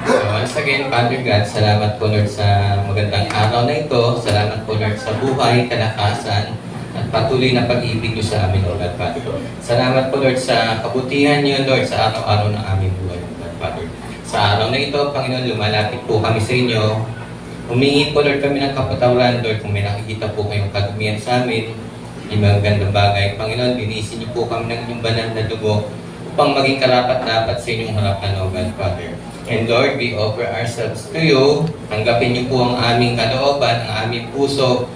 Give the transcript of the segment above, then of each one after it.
So once again, Father God, salamat po Lord sa magandang araw na ito. Salamat po Lord sa buhay, kalakasan, at patuloy na pag-ibig niyo sa amin, O God Father. Salamat po Lord sa kabutihan niyo, Lord, sa araw-araw ng aming buhay, O God Father. Sa araw na ito, Panginoon, lumalapit po kami sa inyo. Humingi po Lord kami ng kapatawaran, Lord, kung may nakikita po kayong kadumihan sa amin, yung mga gandang bagay. Panginoon, linisin niyo po kami ng inyong banal na dugo upang maging karapat-dapat sa inyong harapan, O God Father. And Lord, we offer ourselves to you. Tanggapin niyo po ang aming kalooban, ang aming puso,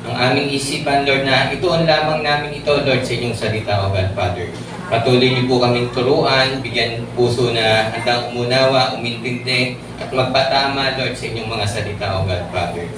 ang aming isipan, Lord, na ituon lamang namin ito, Lord, sa inyong salita, O God Father. Patuloy niyo po kaming turuan, bigyan puso na handang umunawa, umintindi, at magpatama, Lord, sa inyong mga salita, O God Father.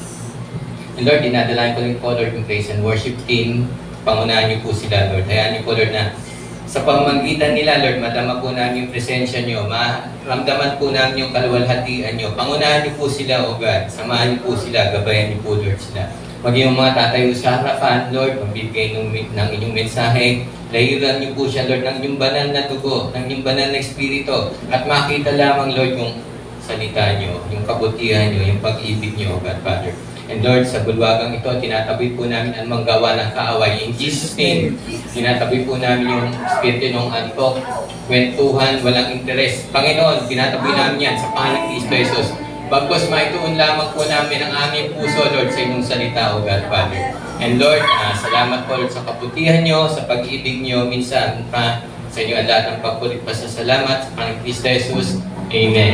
And Lord, dinadalain ko rin po, Lord, yung praise and worship team. Pangunahan niyo po sila, Lord. Hayaan niyo po, Lord, na sa pamamagitan nila, Lord, madama po namin yung presensya niyo, maramdaman po namin yung kaluwalhatian niyo. Pangunahan niyo po sila, O God. Samahan niyo po sila, gabayan niyo po, Lord, sila. Maging yung mga tatayo sa harapan, Lord, magbibigay ng inyong mensahe. Layuran niyo po siya, Lord, ng inyong banal na dugo, ng inyong banal na espiritu. At makita lamang, Lord, yung salita niyo, yung kabutihan niyo, yung pag-ibig niyo, O God, Father. And Lord, sa bulwagang ito, tinatabi po namin ang manggawa ng kaaway. In Jesus' name, tinatabi po namin yung espiritu ng antok, kwentuhan, walang interes. Panginoon, tinatabi namin yan sa pangalan ni Kristo Jesus. Bagkos maituon lamang po namin ang aming puso, Lord, sa inyong salita, O God, Father. And Lord, salamat po Lord, sa kaputihan nyo, sa pag-ibig nyo, minsan pa sa inyo ang lahat ng pagpulit pa sa salamat sa pangalan ni Kristo Jesus. Amen.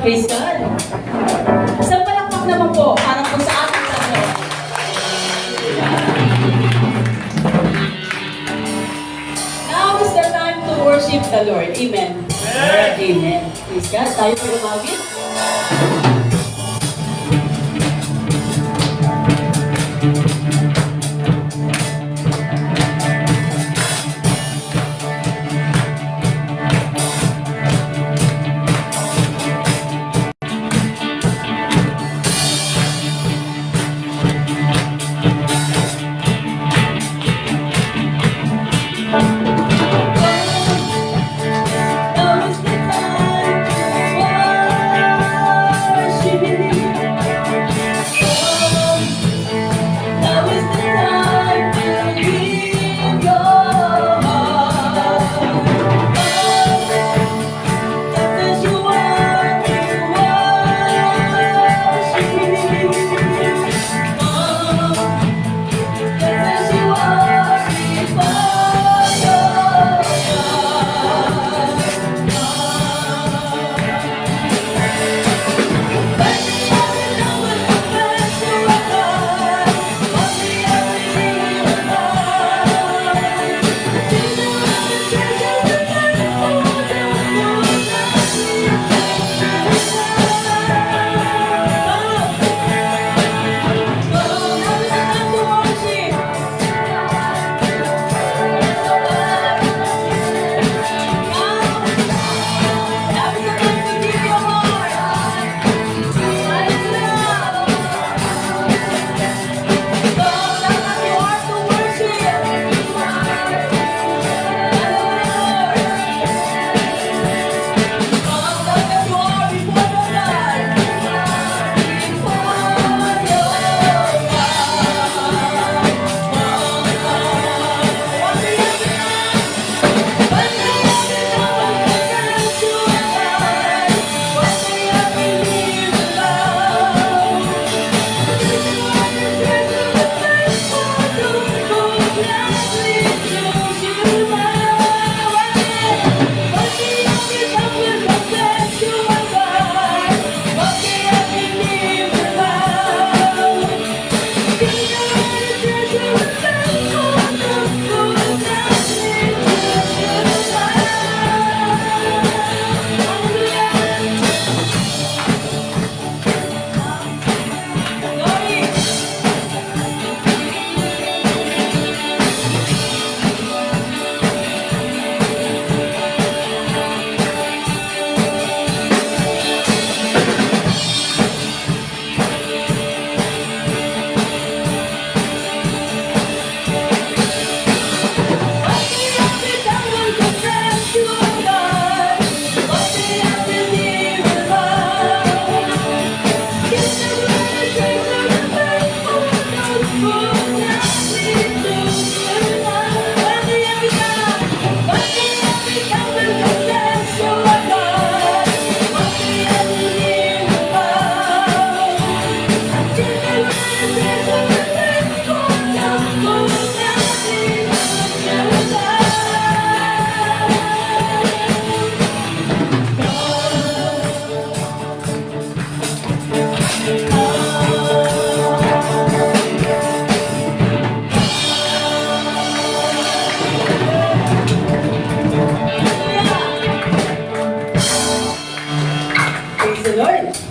Praise God. Isang palakpak naman po, para po sa ating Panginoon. Now is the time to worship the Lord. Amen. Amen. Praise God. Tayo po umawit. Now is the time to worship. Praise the Lord.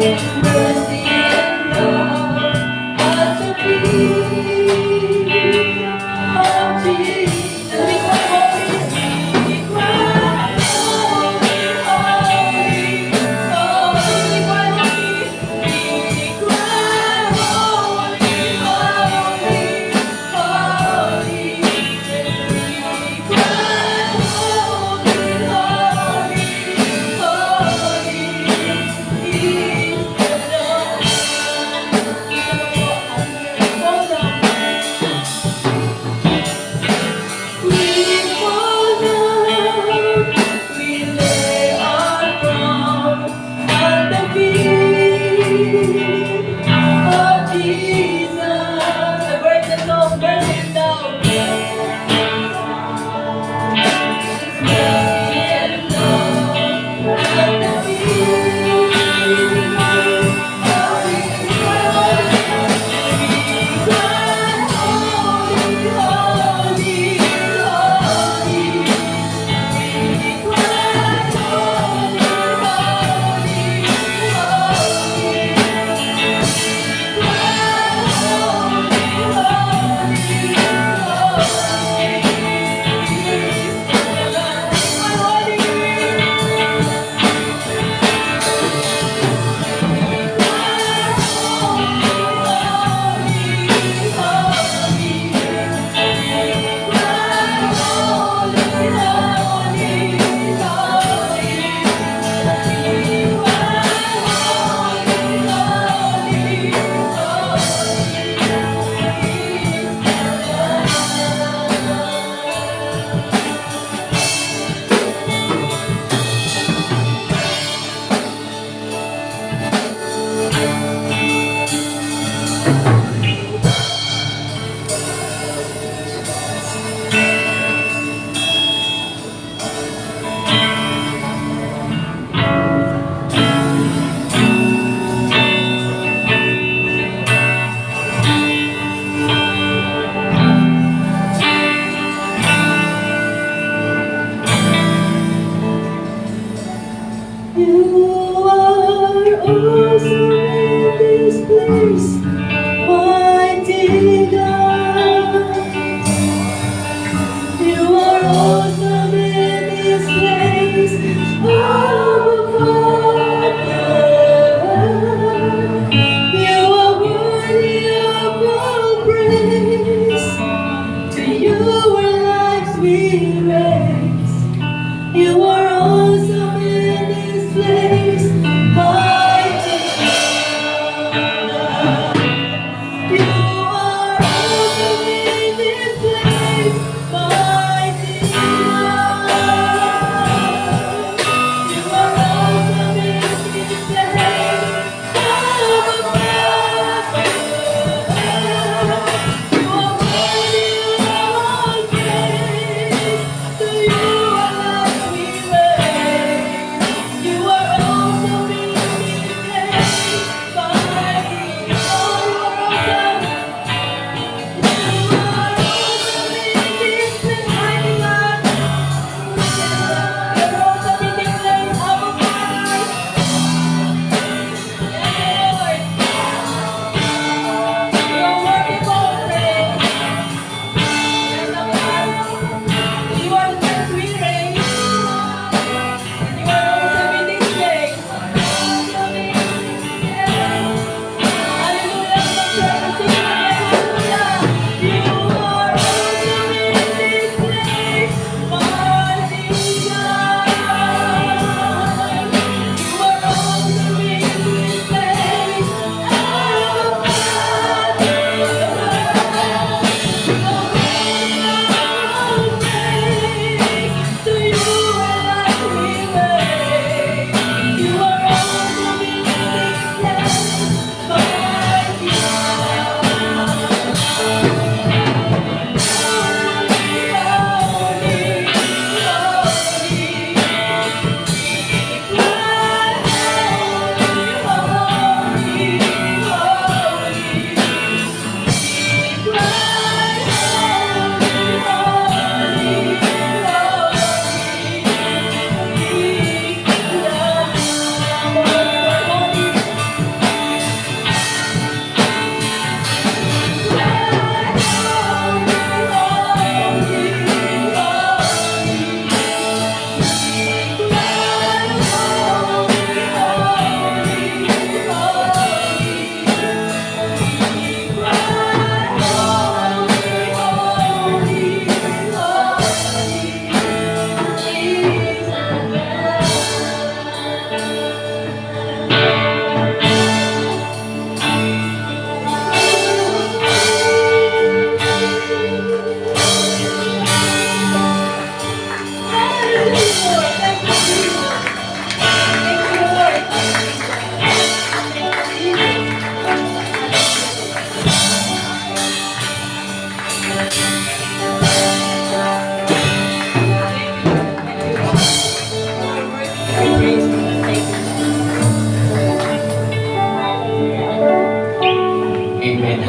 mercy and love at the feet of Jesus. And we cry, holy, holy, holy, we cry, holy, holy, holy, we cry, holy, holy, holy, is the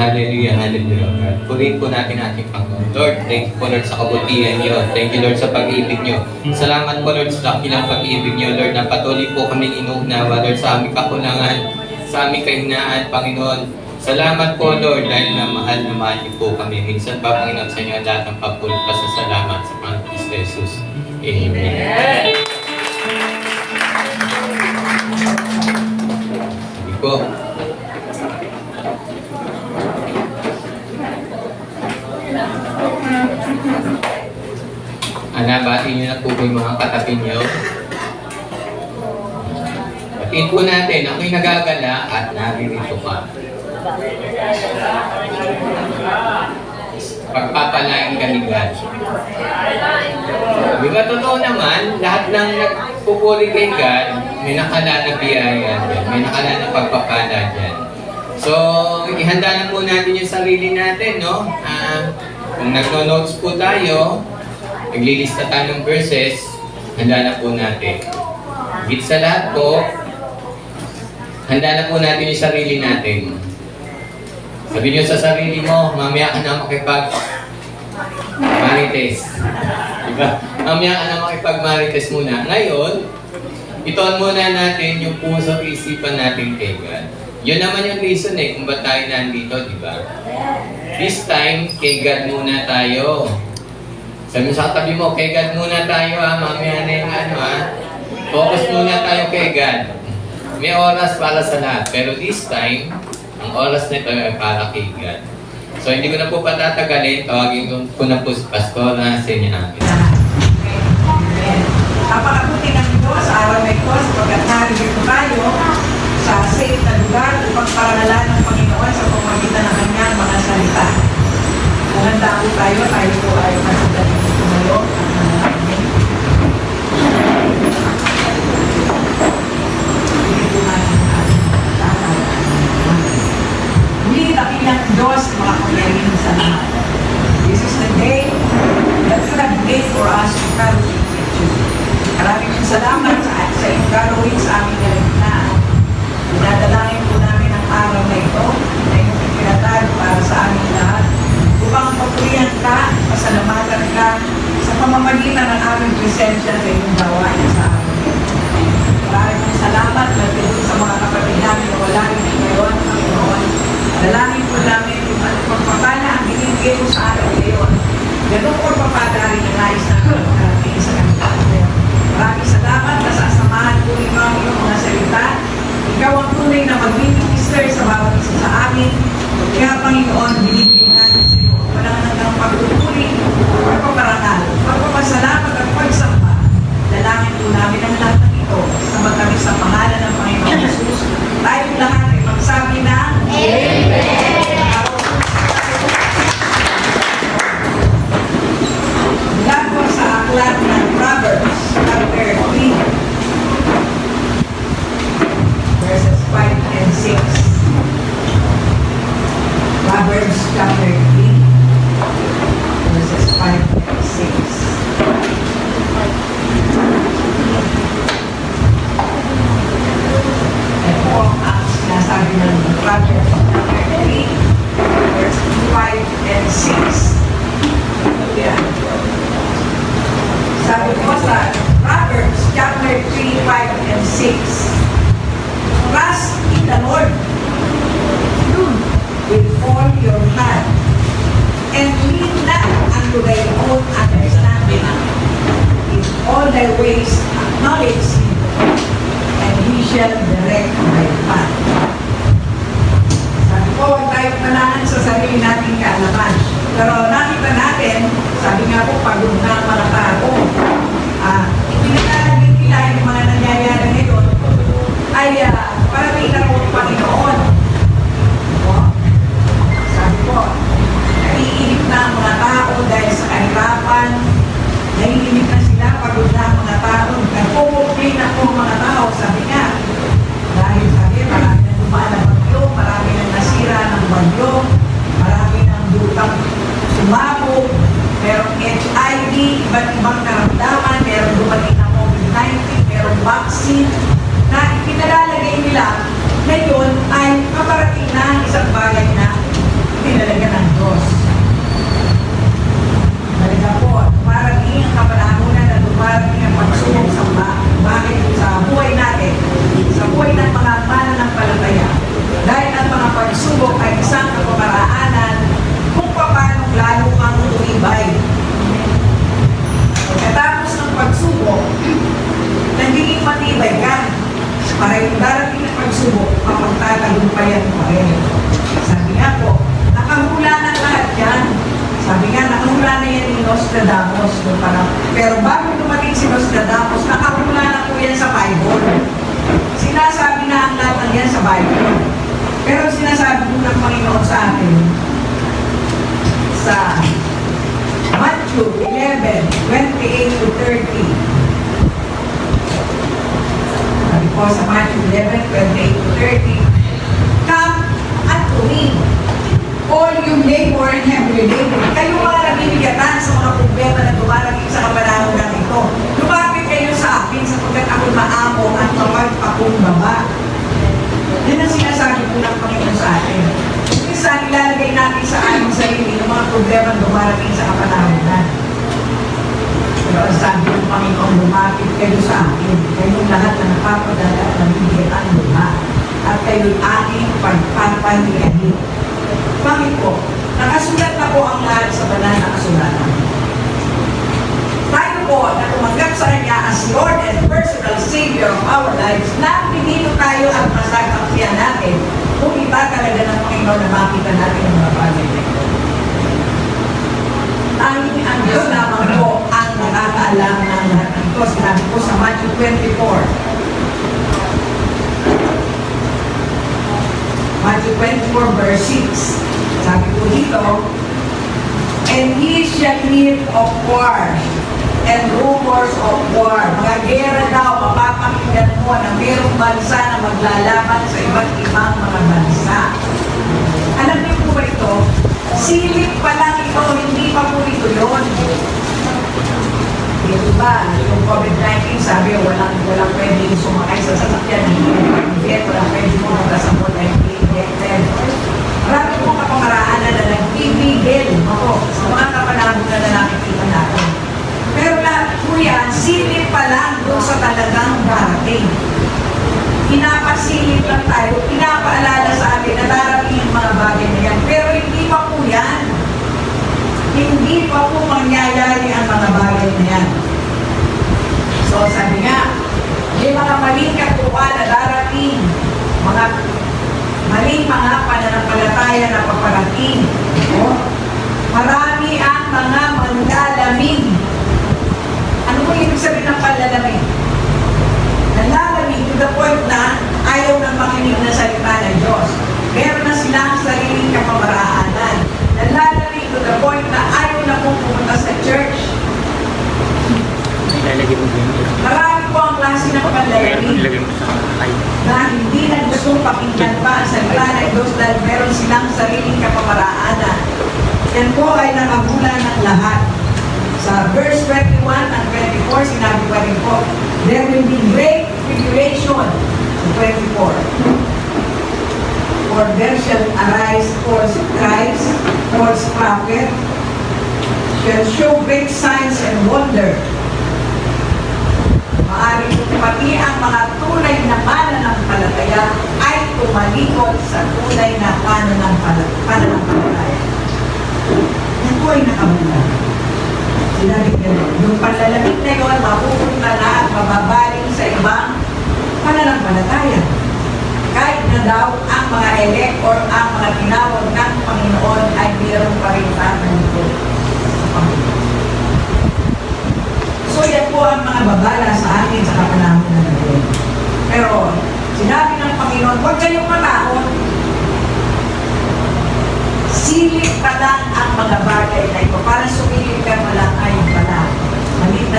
hallelujah, hallelujah. Purihin po natin ating Panginoon. Lord, thank you po Lord sa kabutihan niyo. Thank you Lord sa pag-ibig niyo. Salamat po Lord sa dakilang pag-ibig niyo, Lord, na patuloy po kami inuunawa, Lord, sa aming kakulangan, sa aming kahinaan, Panginoon. Salamat po Lord dahil na mahal niyo po kami. Minsan pa Panginoon sa inyo ang lahat ng papulot pa sa salamat sa Panginoon Kristo Jesus. Amen. Sige po. Bati niyo na po yung mga katabi niyo. Batiin po natin, ako'y nagagala at naririto pa. Pagpapalain ka ni God. Di ba totoo naman, lahat ng nagpupuli kay God, may nakala na biyaya dyan, may nakala na pagpapala dyan. So, ihanda na po natin yung sarili natin, no? Kung nagno-notes po tayo, naglilista tayo ng verses, handa na po natin. Higit sa lahat po, handa na po natin yung sarili natin. Sabi niyo sa sarili mo, mamaya ka na makipag-marites. Diba? Mamaya ka na makipag-marites muna. Ngayon, itoon muna natin yung puso at isipan natin kay God. Yun naman yung reason kung ba't tayo nandito, diba? This time, kay God muna tayo. Sabi mo sa katabi mo, kay God muna tayo mamaya na yung focus muna tayo kay God. May oras para sa lahat, pero this time, ang oras na ito ay para kay God. So hindi ko na po patatagalin, tawagin ko na po si Pastora Senya Amin. Napakabuti ng Diyos sa araw na ito, sapagkat narito tayo sa safe na lugar upang parangalan ng Panginoon sa pamamagitan ng kanyang mga salita. Kung handa po tayo po ay masadali tumayo. Muli dakilang Diyos, mga kapayarin sa lahat. This is the day that you have made for us to fellowship with you. Maraming salamat sa iyong gagawin sa aming kalagitnaan. Dinadalangin po namin ang araw na ito na iyong ipinatag para sa aming lahat upang papurihan ka matagumpayan pa rin. Sabi nga po, nakahula na lahat yan. Sabi nga, nakahula na yan ni Nostradamus. Pero bago dumating si Nostradamus, nakahula na po yan sa Bible. Sinasabi na ang lahat ng yan sa Bible. Pero sinasabi po ng Panginoon sa atin, sa Matthew 11:28 to 30. Sabi po sa Matthew 11:28 to 30, "Come unto me, all you labor and heavy laden." Kayo mga nabibigatan sa mga problema na dumaragin sa kapanahonan ito. Lumapit kayo sa akin sapagkat ako maamo at mapagpakumbaba. Yan ang sinasabi po ng Panginoon sa atin. Minsan, ilalagay natin sa ating sarili yung mga problema na dumarating sa kapanahonan. Pero ang sabi ng Panginoon, lumapit kayo sa akin. Kayong lahat na napapadala at nabibigyan ang luha. At kayo'y aking pagpapaniyahin. Bakit po? Nakasulat na po ang lahat sa banal na kasulatan. Tayo po na tumanggap sa Kanya as Lord and personal Savior of our lives, na pinito tayo at masakaksiyan natin kung iba talaga ng Panginoon na makita natin ang mga bagay na ito. Tanging ang Diyos lamang po ang nakakaalam ng lahat ng ito. Sinabi po sa Matthew 24. Matthew 24 verse 6. Sabi po dito, "And he shall hear of war and rumors of war." Mga gera daw, mapapakinggan mo na mayroong bansa na maglalaban sa iba't ibang mga bansa. Alam niyo po ba ito? Silip pa lang ito, hindi pa po ito yun. Ito ba, yung COVID-19, sabi, walang pwedeng sumakay sa sasakyan, hindi walang pwedeng pumunta sa mall, hindi injected. Marami po kapamaraan na nagpipigil ako sa mga kapanahon na nakikita natin. Pero lahat po yan, silip pa lang doon sa talagang darating. Pinapasilip lang tayo, pinapaalala sa atin na darating yung mga bagay na yan. Pero hindi pa po yan. Hindi pa po mangyayari ang mga bagay na yan. So sabi nga, may mga maling katuwa na darating, mga maling mga pananampalataya na paparating. Oh, marami ang mga manlalamig. Ano po ibig sabihin ng panlalamig? Nanlalamig to the point na ayaw ng makinig na salita ng Diyos. Meron na silang sariling kapamaraanan. Nanlalamig to the point na ayaw na pong pumunta sa church. Marami po ang klase ng panlalamig na hindi na gustong pakinggan pa ang salita ng Diyos dahil meron silang sariling kapamaraanan. Yan po ay nakahula ng lahat. Sa verse 21 and 24, sinabi pa rin po, "There will be great tribulation." Sa 24. "For there shall arise false Christ, false prophet, shall show great signs and wonder." Maaari po pati ang mga tunay na mananampalataya ay tumalikod sa tunay na pananampalataya. Yan po ay nakahula. Sinabi gano'n, yung panlalamig na yun, mapupunta na at mababaling sa ibang pananampalataya. Kahit na daw ang mga elect or ang mga tinawag ng Panginoon ay mayroon pa rin tatanggol sa Panginoon. So yan po ang mga babala sa atin sa kapanahon na natin. Pero sinabi ng Panginoon, huwag kayong matakot. Silip pa lang ang mga bagay na ito. Para sumilip ka pa lang ay pala. Maliit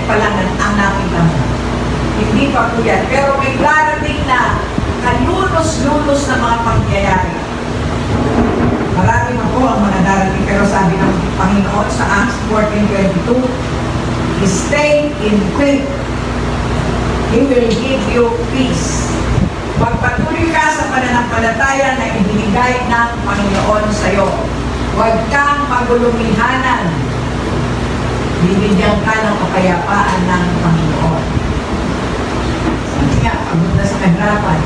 pa lang ang nakita mo. Hindi pa po yan. Pero may darating na kalunos-lunos na mga pangyayari. Marami na po ang mga darating. Pero sabi ng Panginoon sa Acts 14:22, "Stay in faith. He will give you peace." Magpatuloy ka sa pananampalataya na ibinigay ng Panginoon sa iyo. Huwag kang magulumihanan. Bibigyan ka ng kapayapaan ng Panginoon. Sabi nga, pagod na sa kahirapan,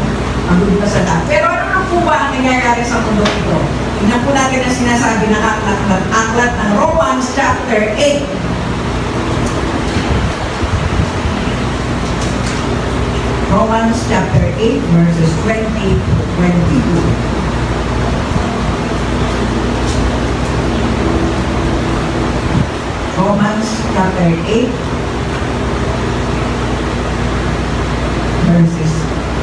pagod na sa lahat. Pero ano na po ba ang nangyayari sa mundo ito? Tingnan po natin ang sinasabi ng aklat ng Romans chapter 8. Romans chapter 8 verses 20 to 22. Romans chapter 8 verses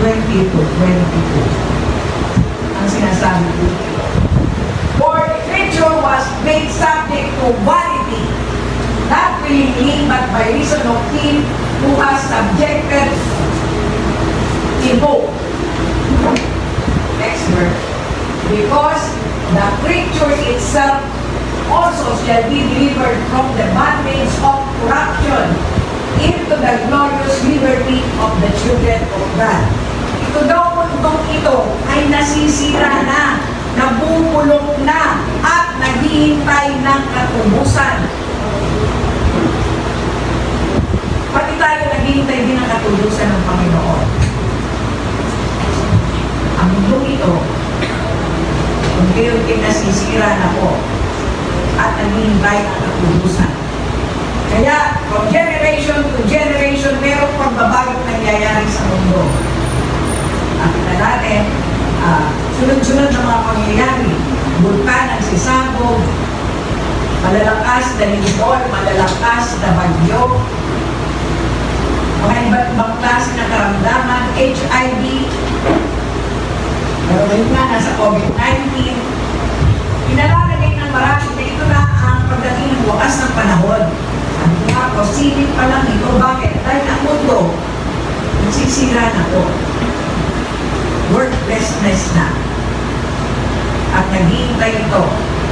20 to 22. Ang sinasabi ko dito. For the creature was made subject to vanity, not willingly, but by reason of him who has subjected in hope. Next verse. Because the creature itself also shall be delivered from the bondage of corruption into the glorious liberty of the children of God. Ito daw mundong ito ay nasisira na, nabubulok na, at naghihintay ng katubusan. Pati tayo naghihintay din ng katubusan ng Panginoon. Ang mundong ito, unti-unti nasisira na po at naghihintay ang katubusan. Kaya, from generation to generation, merong pagbabagong nangyayari sa mundo. Nakita natin, sunod-sunod na mga pangyayari, bulkan ang sisabog, malalakas na lindol, malalakas na bagyo, mga iba't ibang klase ng karamdaman, HIV, pero ngayon nga, nasa COVID-19, pinalalagay ng marami na ito na ang pagdating ng wakas ng panahon. Sabi ko nga po, silip pa lang ito. Bakit? Dahil ang mundo, nagsisira na po. Worthlessness na. At naghihintay ito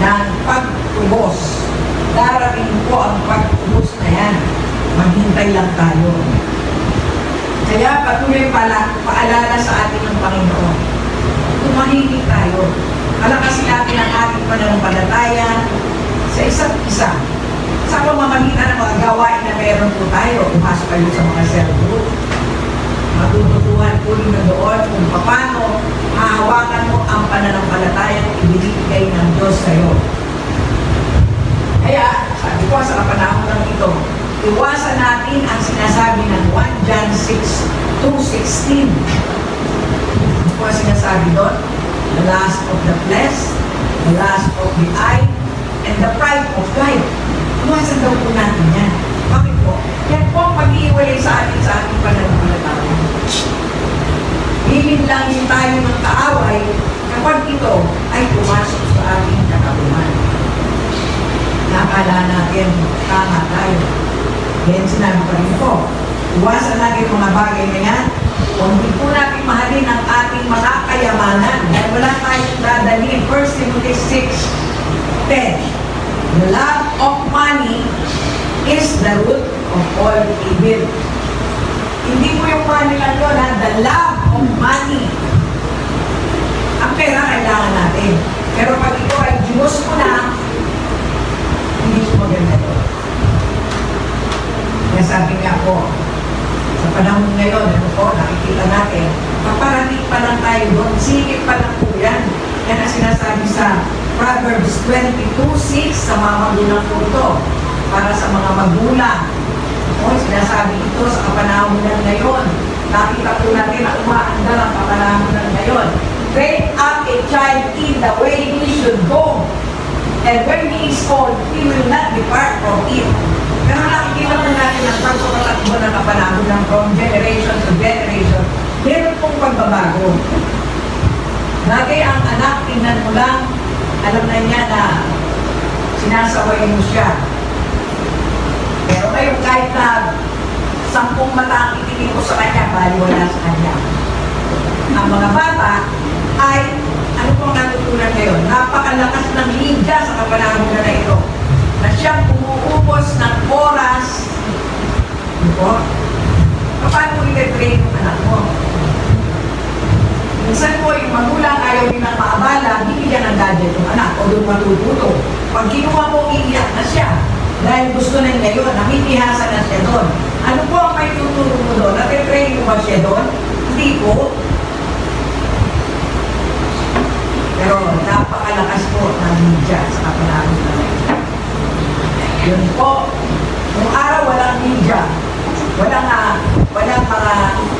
ng pagtubos. Darating po ang pagtubos na yan. Maghintay lang tayo. Kaya patuloy paalala sa atin ng Panginoon. Tumahimik tayo. Palakasin natin ang ating pananampalataya sa isa't isa. Sa pamamagitan ng mga gawain na meron po tayo, pumasok kayo sa mga cell group, matututuhan po rin na doon kung paano hahawakan mo ang pananampalataya at ibinibigay ng Diyos sa iyo. Kaya, sabi ko sa kapanahon ng ito, iwasan natin ang sinasabi ng 1 John 6, 2:16. Ano po ang sinasabi doon? The lust of the flesh, the lust of the eye, and the pride of life. Iwasan daw po natin yan. Bakit po? Yan po ang pag-iwalay sa ating pananampalataya. Hihilangin tayo ng kaaway kapag ito ay pumasok sa ating kakabuhan. Nakala natin, tama tayo. Yan sinabi pa rin po. Iwasan natin mga bagay na yan. Kung hindi po natin mahalin ang ating mga kayamanan, dahil wala tayong dadalhin. 1 Timothy 6:10. The love of money is the root of all evil. Hindi po yung money lang yun, ha? The love of money. Ang pera kailangan natin. Pero pag ito ay Diyos mo na, hindi po maganda ito. Kaya sabi nga po, sa panahon ngayon, ano po, nakikita natin, paparating pa lang tayo doon, sikip pa lang po yan. Yan ang sinasabi sa Proverbs 22:6 sa mga magulang po ito, para sa mga magulang. O, sinasabi ito sa kapanahonan ngayon. Nakita po natin na umaandar ang kapanahonan ngayon. Train up a child in the way he should go, and when he is old, he will not depart from it. Pero nakikita po natin ang pagpapatakbo ng kapanahonan from generation to generation. Meron pong pagbabago. Dati ang anak, tingnan mo lang, alam na niya na sinasaway mo siya. Pero ngayon, kahit na 10 mata ang itingin mo sa kanya, baliwala sa kanya. Ang mga bata ay, ano pong natutunan ngayon? Napakalakas ng liga sa kapanahonan na ito, na siyang umuubos ng oras. Ano po? Paano mo i-train yung anak mo? Minsan po, yung magulang ayaw din ng maabala, bibigyan ng gadget yung anak o doon matututo. Pag kinuha mo, iiyak na siya. Dahil gusto na niya yun, nakikihasa na siya doon. Ano po ang may tuturo mo doon? Natitrain mo ba siya doon? Hindi po. Pero napakalakas po ng media sa kapanahonan na ito. Yun po, nung araw walang media, walang walang mga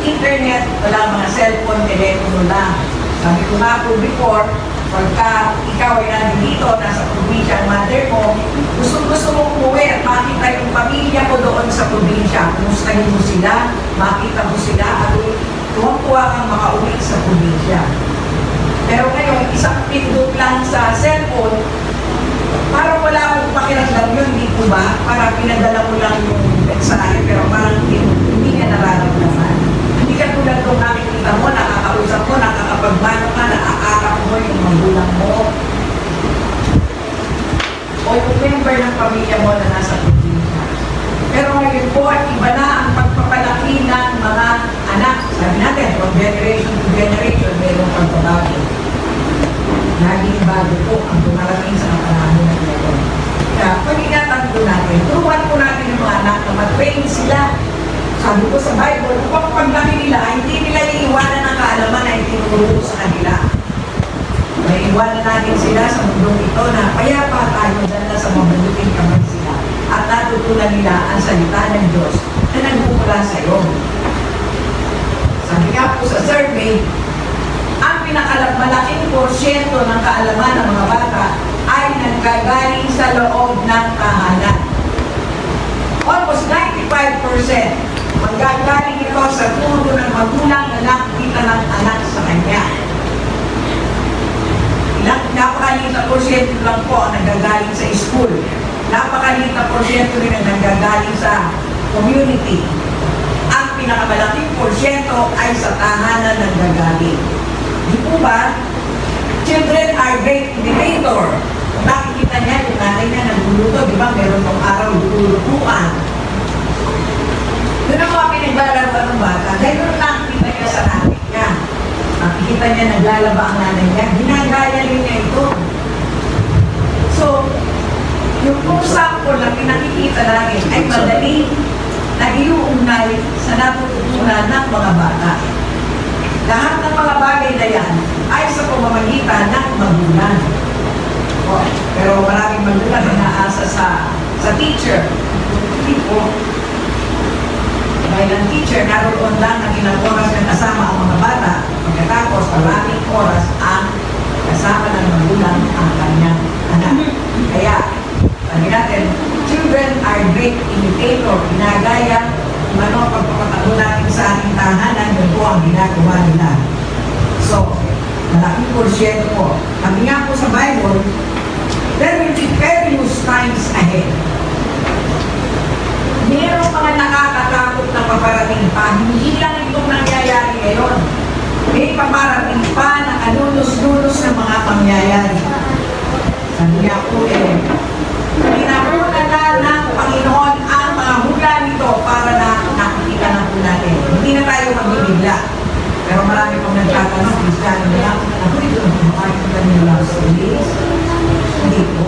internet, walang mga cellphone, telepono lang. Sabi ko nga po before, pagka ikaw ay nandito, nasa probinsya ang mother mo, gusto mo umuwi at makita yung pamilya ko doon sa probinsya. Kumustahin mo sila, makita mo sila, at tuwang-tuwa kang makauwi sa probinsya. Pero ngayon, isang pindot lang sa cellphone, parang wala akong pakiramdam yun, di po ba? Parang pinadala mo lang yung mensahe, pero parang hindi ka nararamdaman. Hindi ka tulad kung nakikita mo, nakakausap mo, nakakapagmano ka, nakakakap mo yung magulang mo. O yung member ng pamilya mo na nasa probinsya. Pero ngayon po, iba na ang pagpapalaki ng mga anak. Sabi natin, from generation to generation, mayroong pagbabago. Naging bago po ang dumarating sa panahon na ito. Kaya pag inatanto natin, turuan po natin yung mga anak na mag-train sila. Sabi ko sa Bible, upang paglaki nila, hindi nila iiwanan ang kaalaman na itinuro sa kanila. May iwanan natin sila sa mundong ito na payapa tayo dyan na sa mabuting kamay sila. At natutunan nila ang salita ng Diyos na nagmumula sa iyo. Sabi nga po sa survey, ang malaking porsyento ng kaalaman ng mga bata ay nanggagaling sa loob ng tahanan. Almost 95% manggagaling ito sa turo ng magulang na nakikita ng anak sa kanya. Napakaliit na porsyento lang po ang nanggagaling sa school. Napakaliit na porsyento rin ang nanggagaling sa community. Ang pinakamalaking porsyento ay sa tahanan nanggagaling. Di po ba? Children are great indicator. Kung nakikita niya, yung nanay niya nagluluto, di ba? Meron pang araw lulutuan. Doon ang mga pinaglalaroan ng bata, dahil doon nakikita niya sa nanay niya. Nakikita niya naglalaba ang nanay niya, ginagaya rin niya ito. So, yung kung sample na pinakikita natin ay madali na iuunay sa natututunan ng mga bata. Lahat ng mga bagay na yan ay sa pamamagitan ng magulang. Pero maraming magulang na naasa sa teacher. Hindi po. Dahil ang teacher, naroon lang ng ilang oras na kasama ang mga bata, pagkatapos maraming oras ang kasama ng magulang ang kanyang anak. Kaya, sabi natin, children are great imitator, ginagaya kung ano ang pagpapatago natin sa ating tahanan, yun po ang ginagawa nila. So, malaking porsyento po. Sabi nga po sa Bible, there will be perilous times ahead. Merong mga nakakatakot na paparating pa. Hindi lang itong nangyayari ngayon. May paparating pa na anunos-nunos ng mga pangyayari. Sabi nga po pinakuna na ng Panginoon ang mga hula nito para na nakikita na po natin. Hindi na tayo magbibigla. Pero marami pong nagtatanong, Kristiyano na lang, ako ito ang makakita nila sa ulis. Hindi po.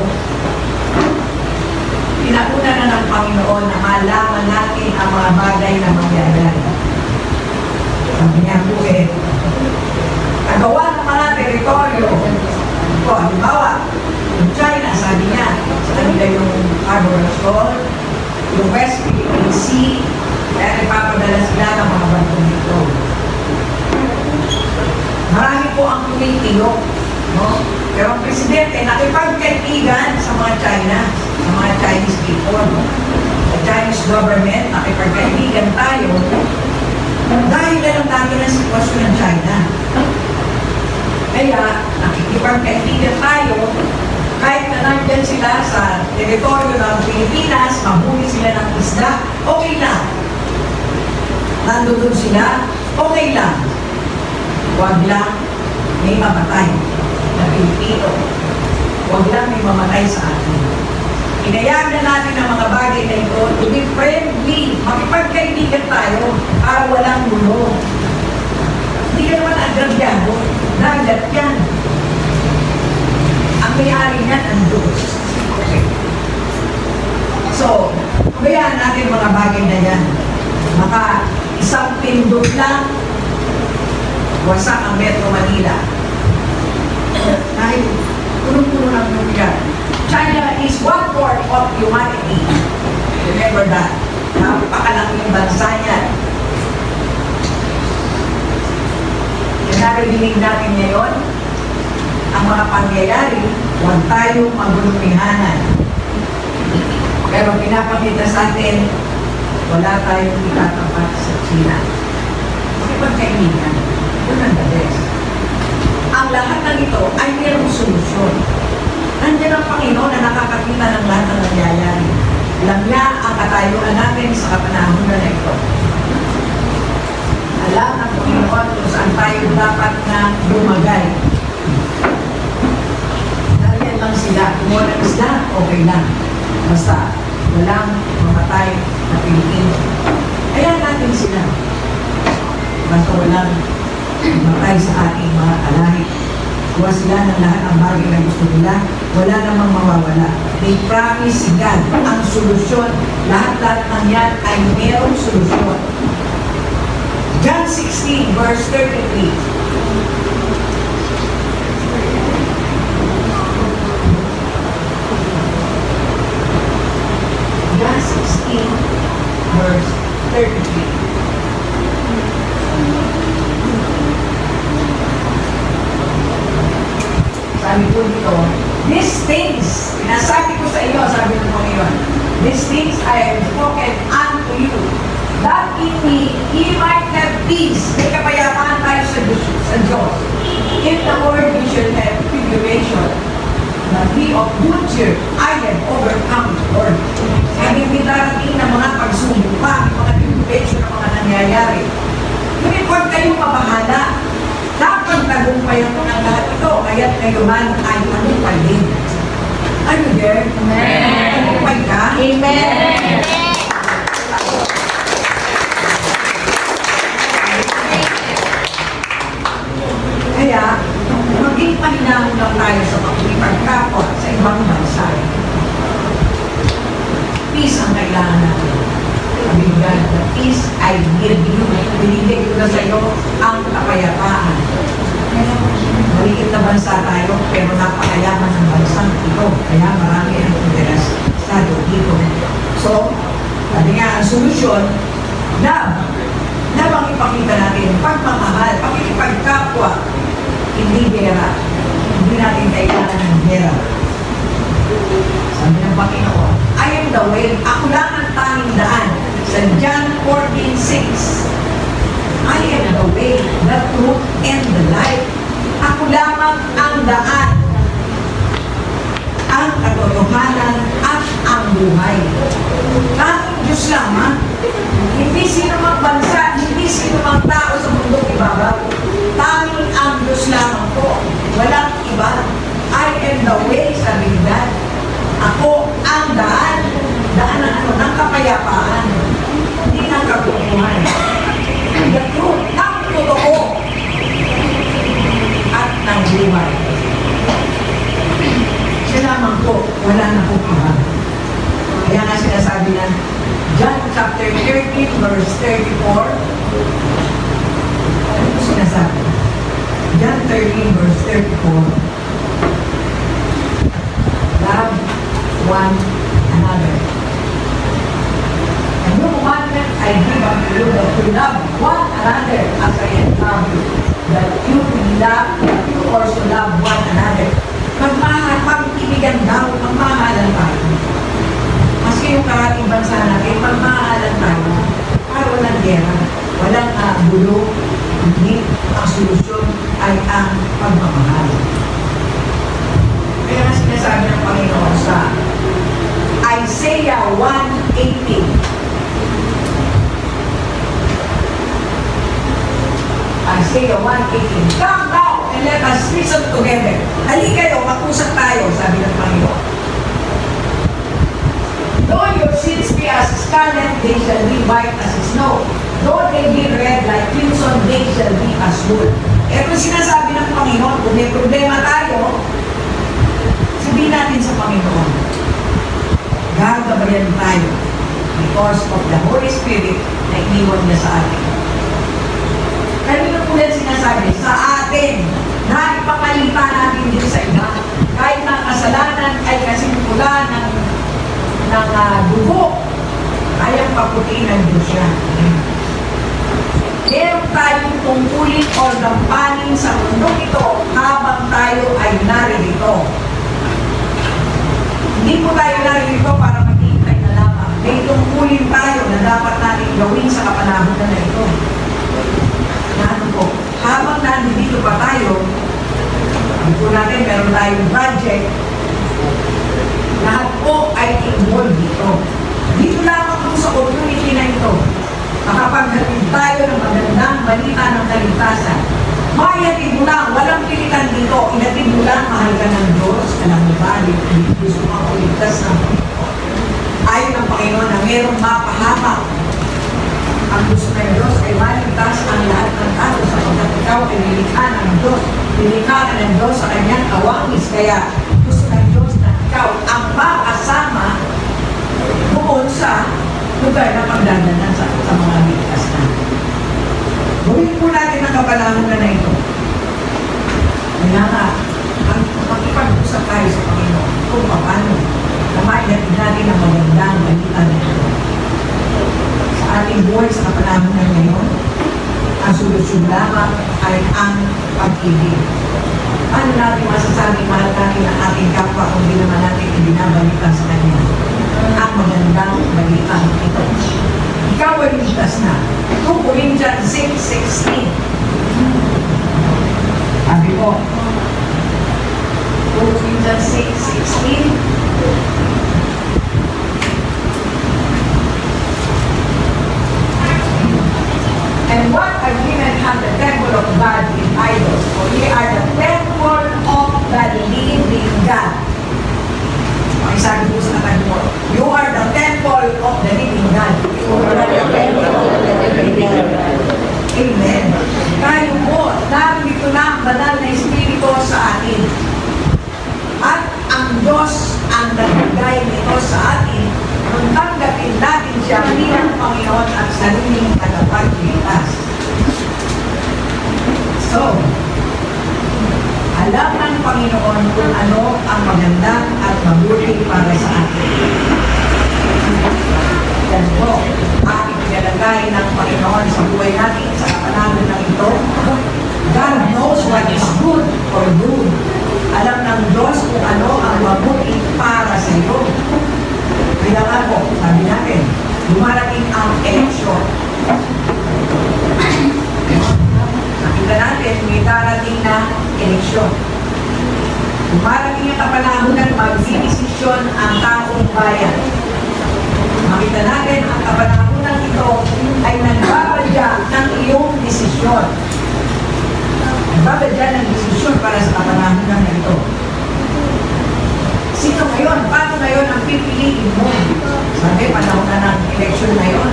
Pinakuna na ng Panginoon na malaman natin ang mga bagay na mangyayari. Sabi niya po nagawa ng mga teritoryo. Ito, halimbawa, yung China, sabi niya, sa kanila yung Harbor Shoal, yung West Philippine Sea, kaya nagpapadala sila ng mga bantong ito. Marami po ang tumitiyok, no? Pero ang presidente, nakipagkaibigan sa mga China, sa mga Chinese people, no? Sa Chinese government, nakipagkaibigan tayo, dahil na lang natin ang sitwasyon ng China. Kaya, nakikipagkaibigan tayo, kahit na nandyan sila sa teritoryo ng Pilipinas, mahuli sila ng isda, okay lang. Nandun sila, okay lang. Huwag lang may mamatay na Pilipino. Huwag lang may mamatay sa atin. Inayagan natin ang mga bagay na ito to be friendly. Makipagkaibigan tayo para walang gulo. Hindi ka naman agrabyado. Dagat yan. Ang may-ari niyan ang Diyos. Okay. So, bayaan natin mga bagay na yan. Maka isang pindot lang, wasak ang Metro Manila. Dahil punong-puno ng nuklear. China is 1/4 of humanity. Remember that. Napakalaking bansa yan. dinig natin ngayon, ang mga pangyayari, huwag tayong magulumihanan. Pero pinapakita sa atin, wala tayong itatapat sa China. Kasi pagkaibigan, yun ang the best. Ang lahat ng ito ay mayroong solusyon. Nandiyan ang Panginoon na nakakakita ng lahat ng nangyayari. Alam niya ang katayuan natin sa kapanahonan na ito. Alam ng Panginoon kung saan tayo dapat na lumagay. Nariyan lang sila. Kung walang isla, okay lang. Basta walang mamatay na Pilipino. Kaya natin sila. Basta walang mamatay sa ating mga kalahi. Kuha sila ng lahat ang bagay na gusto nila. Wala namang mawawala. They promise si God ang solusyon. Lahat-lahat ng yan ay mayroong solusyon. John 16 verse 33. John 16 verse 33. Sabi po dito, these things, nasabi ko sa iyo, sabi ng Panginoon, these things I have spoken unto you, that in me, ye might have peace. May kapayapaan tayo sa Diyos. In the world, you should have tribulation. But be of good cheer, I have overcome the world. Sabi may darating na mga pagsubok pa, mga tribulation na mga nangyayari. Ngunit huwag kayong mabahala. Dapat tagumpayan ko ng lahat ito, kaya't kayo man ay tagumpay din. Are you there? Amen. Tagumpay ka? Amen. Kaya, maging pahinahon lang tayo sa pagkipagkapwa sa ibang bansa. Peace ang kailangan natin. Sabi God, the peace I give you. Binigay ko na sa iyo ang kapayapaan. Maliit na bansa tayo, pero napakayaman ng bansang ito. Kaya marami ang interesado dito. So, sabi nga, ang solusyon, love. Love ang ipakita natin, pagmamahal, pakikipagkapwa, hindi gera. Hindi natin kailangan ng gera. Sabi ng Panginoon, I am the way, ako lang ang tanging daan. Sa John 14:6, I am the way, the truth, and the life. Ako lamang ang daan, ang katotohanan, at ang buhay. Tanging Diyos lamang. Hindi sino mang bansa, hindi sino mang tao sa mundong ibabaw. Tanging ang Diyos lamang po. Walang iba. I am the way, sabi ni God. Ako ang daan. Daan ng ano? Ng kapayapaan. Hindi ng kagutuhan. The truth, ang totoo. At ng buhay. Siya lamang po, wala na po iba. Kaya nga sinasabi na, John chapter 13, verse 34. Ano po sinasabi? John 13, verse 34. Love one another. A new commandment I give unto you, that you love one another as I have loved you. That you love, that you also love one another. Magmahal, pag-ibigan daw, magmahalan tayo. Maski yung karating bansa natin, magmahalan tayo. Para walang gera, walang gulo, hindi ang solusyon ay ang pagmamahal. Kaya nga sinasabi ng Panginoon sa Isaiah 1:18. Isaiah 1:18. Come now and let us reason together. Halika kayo, mag-usap tayo, sabi ng Panginoon. Though your sins be as scarlet, they shall be white as snow. Though they be red like crimson, they shall be as wool. Ito sinasabi ng Panginoon, kung may problema tayo, sabihin natin sa Panginoon, gagabayan tayo because of the Holy Spirit na iniwan niya sa atin. Kanina po yan sinasabi, sa atin, na ipapalita natin din sa iba. Kahit na kasalanan ay kasimpula ng dugo, kayang paputiin ng Diyos yan. meron tayong tungkulin o gampanin sa mundong ito habang tayo ay naririto. Hindi po tayo naririto para maghihintay na lamang. May tungkulin tayo na dapat natin gawin sa kapanahonan na ito. Na ano po, habang nandito pa tayo, hindi po natin meron tayong project, lahat po ay involved dito. Dito lamang po sa community na ito, makapaghatid tayo ng magandang balita ng kaligtasan. Mahihatid mo lang, walang pilitan dito, ihatid mo lang, mahal ka ng Diyos, alam mo ba, gusto mo ang kuligtas ng Panginoon. Ayon ng Panginoon na merong mapahamak. Ang gusto ng Diyos ay maligtas ang lahat ng tao sapagkat ikaw ay nilikha ng Diyos. Nilikha ka ng Diyos sa kanyang kawangis, kaya gusto ng Diyos na ikaw ang makasama doon sa lugar na pagdadanan sa mga ligtas na. Gawin po natin ang kapanahonan na ito. Kaya nga, makipag-usap tayo sa Panginoon kung paano na maihatid natin ang magandang balita na ito. Sa ating buhay sa kapanahonan ngayon, ang solusyon lamang ay ang pag-ibig. Ano natin masasabing mahal natin ang ating kapwa kung di naman natin ibinabalita sa kanya ang magandang balita ito. Ikaw ay ligtas na. 2 Corinthians 6:16. Sabi ko, 2 Corinthians 6:16. And what agreement hath the temple of God with idols? For ye are the temple of the living God. Ang sabi po sa katabi mo, you are the temple of the living God. Amen. Tayo po, narito na ang banal na Espiritu sa atin. At ang Diyos ang nagbigay nito sa atin nung tanggapin natin siya bilang Panginoon at sariling tagapagligtas. So, alam ng Panginoon kung ano ang maganda at mabuti para sa atin. Yan po, ang ipinalagay ng Panginoon sa buhay natin sa kapanahonan ng ito. God knows what is good or good. Alam ng Diyos kung ano ang mabuti para sa iyo. Kaya nga po, sabi natin, dumarating ang eleksyon. Nakita natin, may darating na eleksyon. Dumarating ang kapanahonan, magdidesisyon ang taong bayan. Makita natin, ang kapanahonan ito ay nagbabadya ng iyong desisyon. Nagbabadya ng desisyon para sa kapanahonan na ito. Sino ngayon? Paano ngayon ang pipiliin mo? Sabi, panahon na ng eleksyon na yun.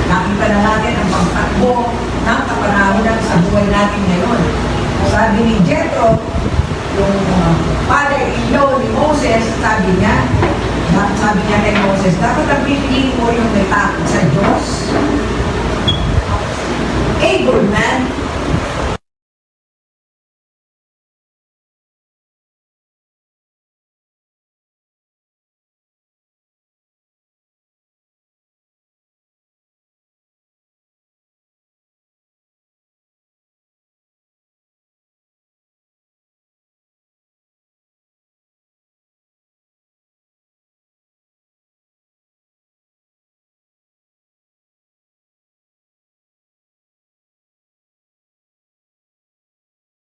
Nakita na natin ang pagtakbo ng kapanahonan sa buhay natin ngayon. Sabi ni Jethro, yung father-in-law ni Moses, sabi niya kay Moses, dapat ang pipiliin mo yung may takot sa Diyos. Able man.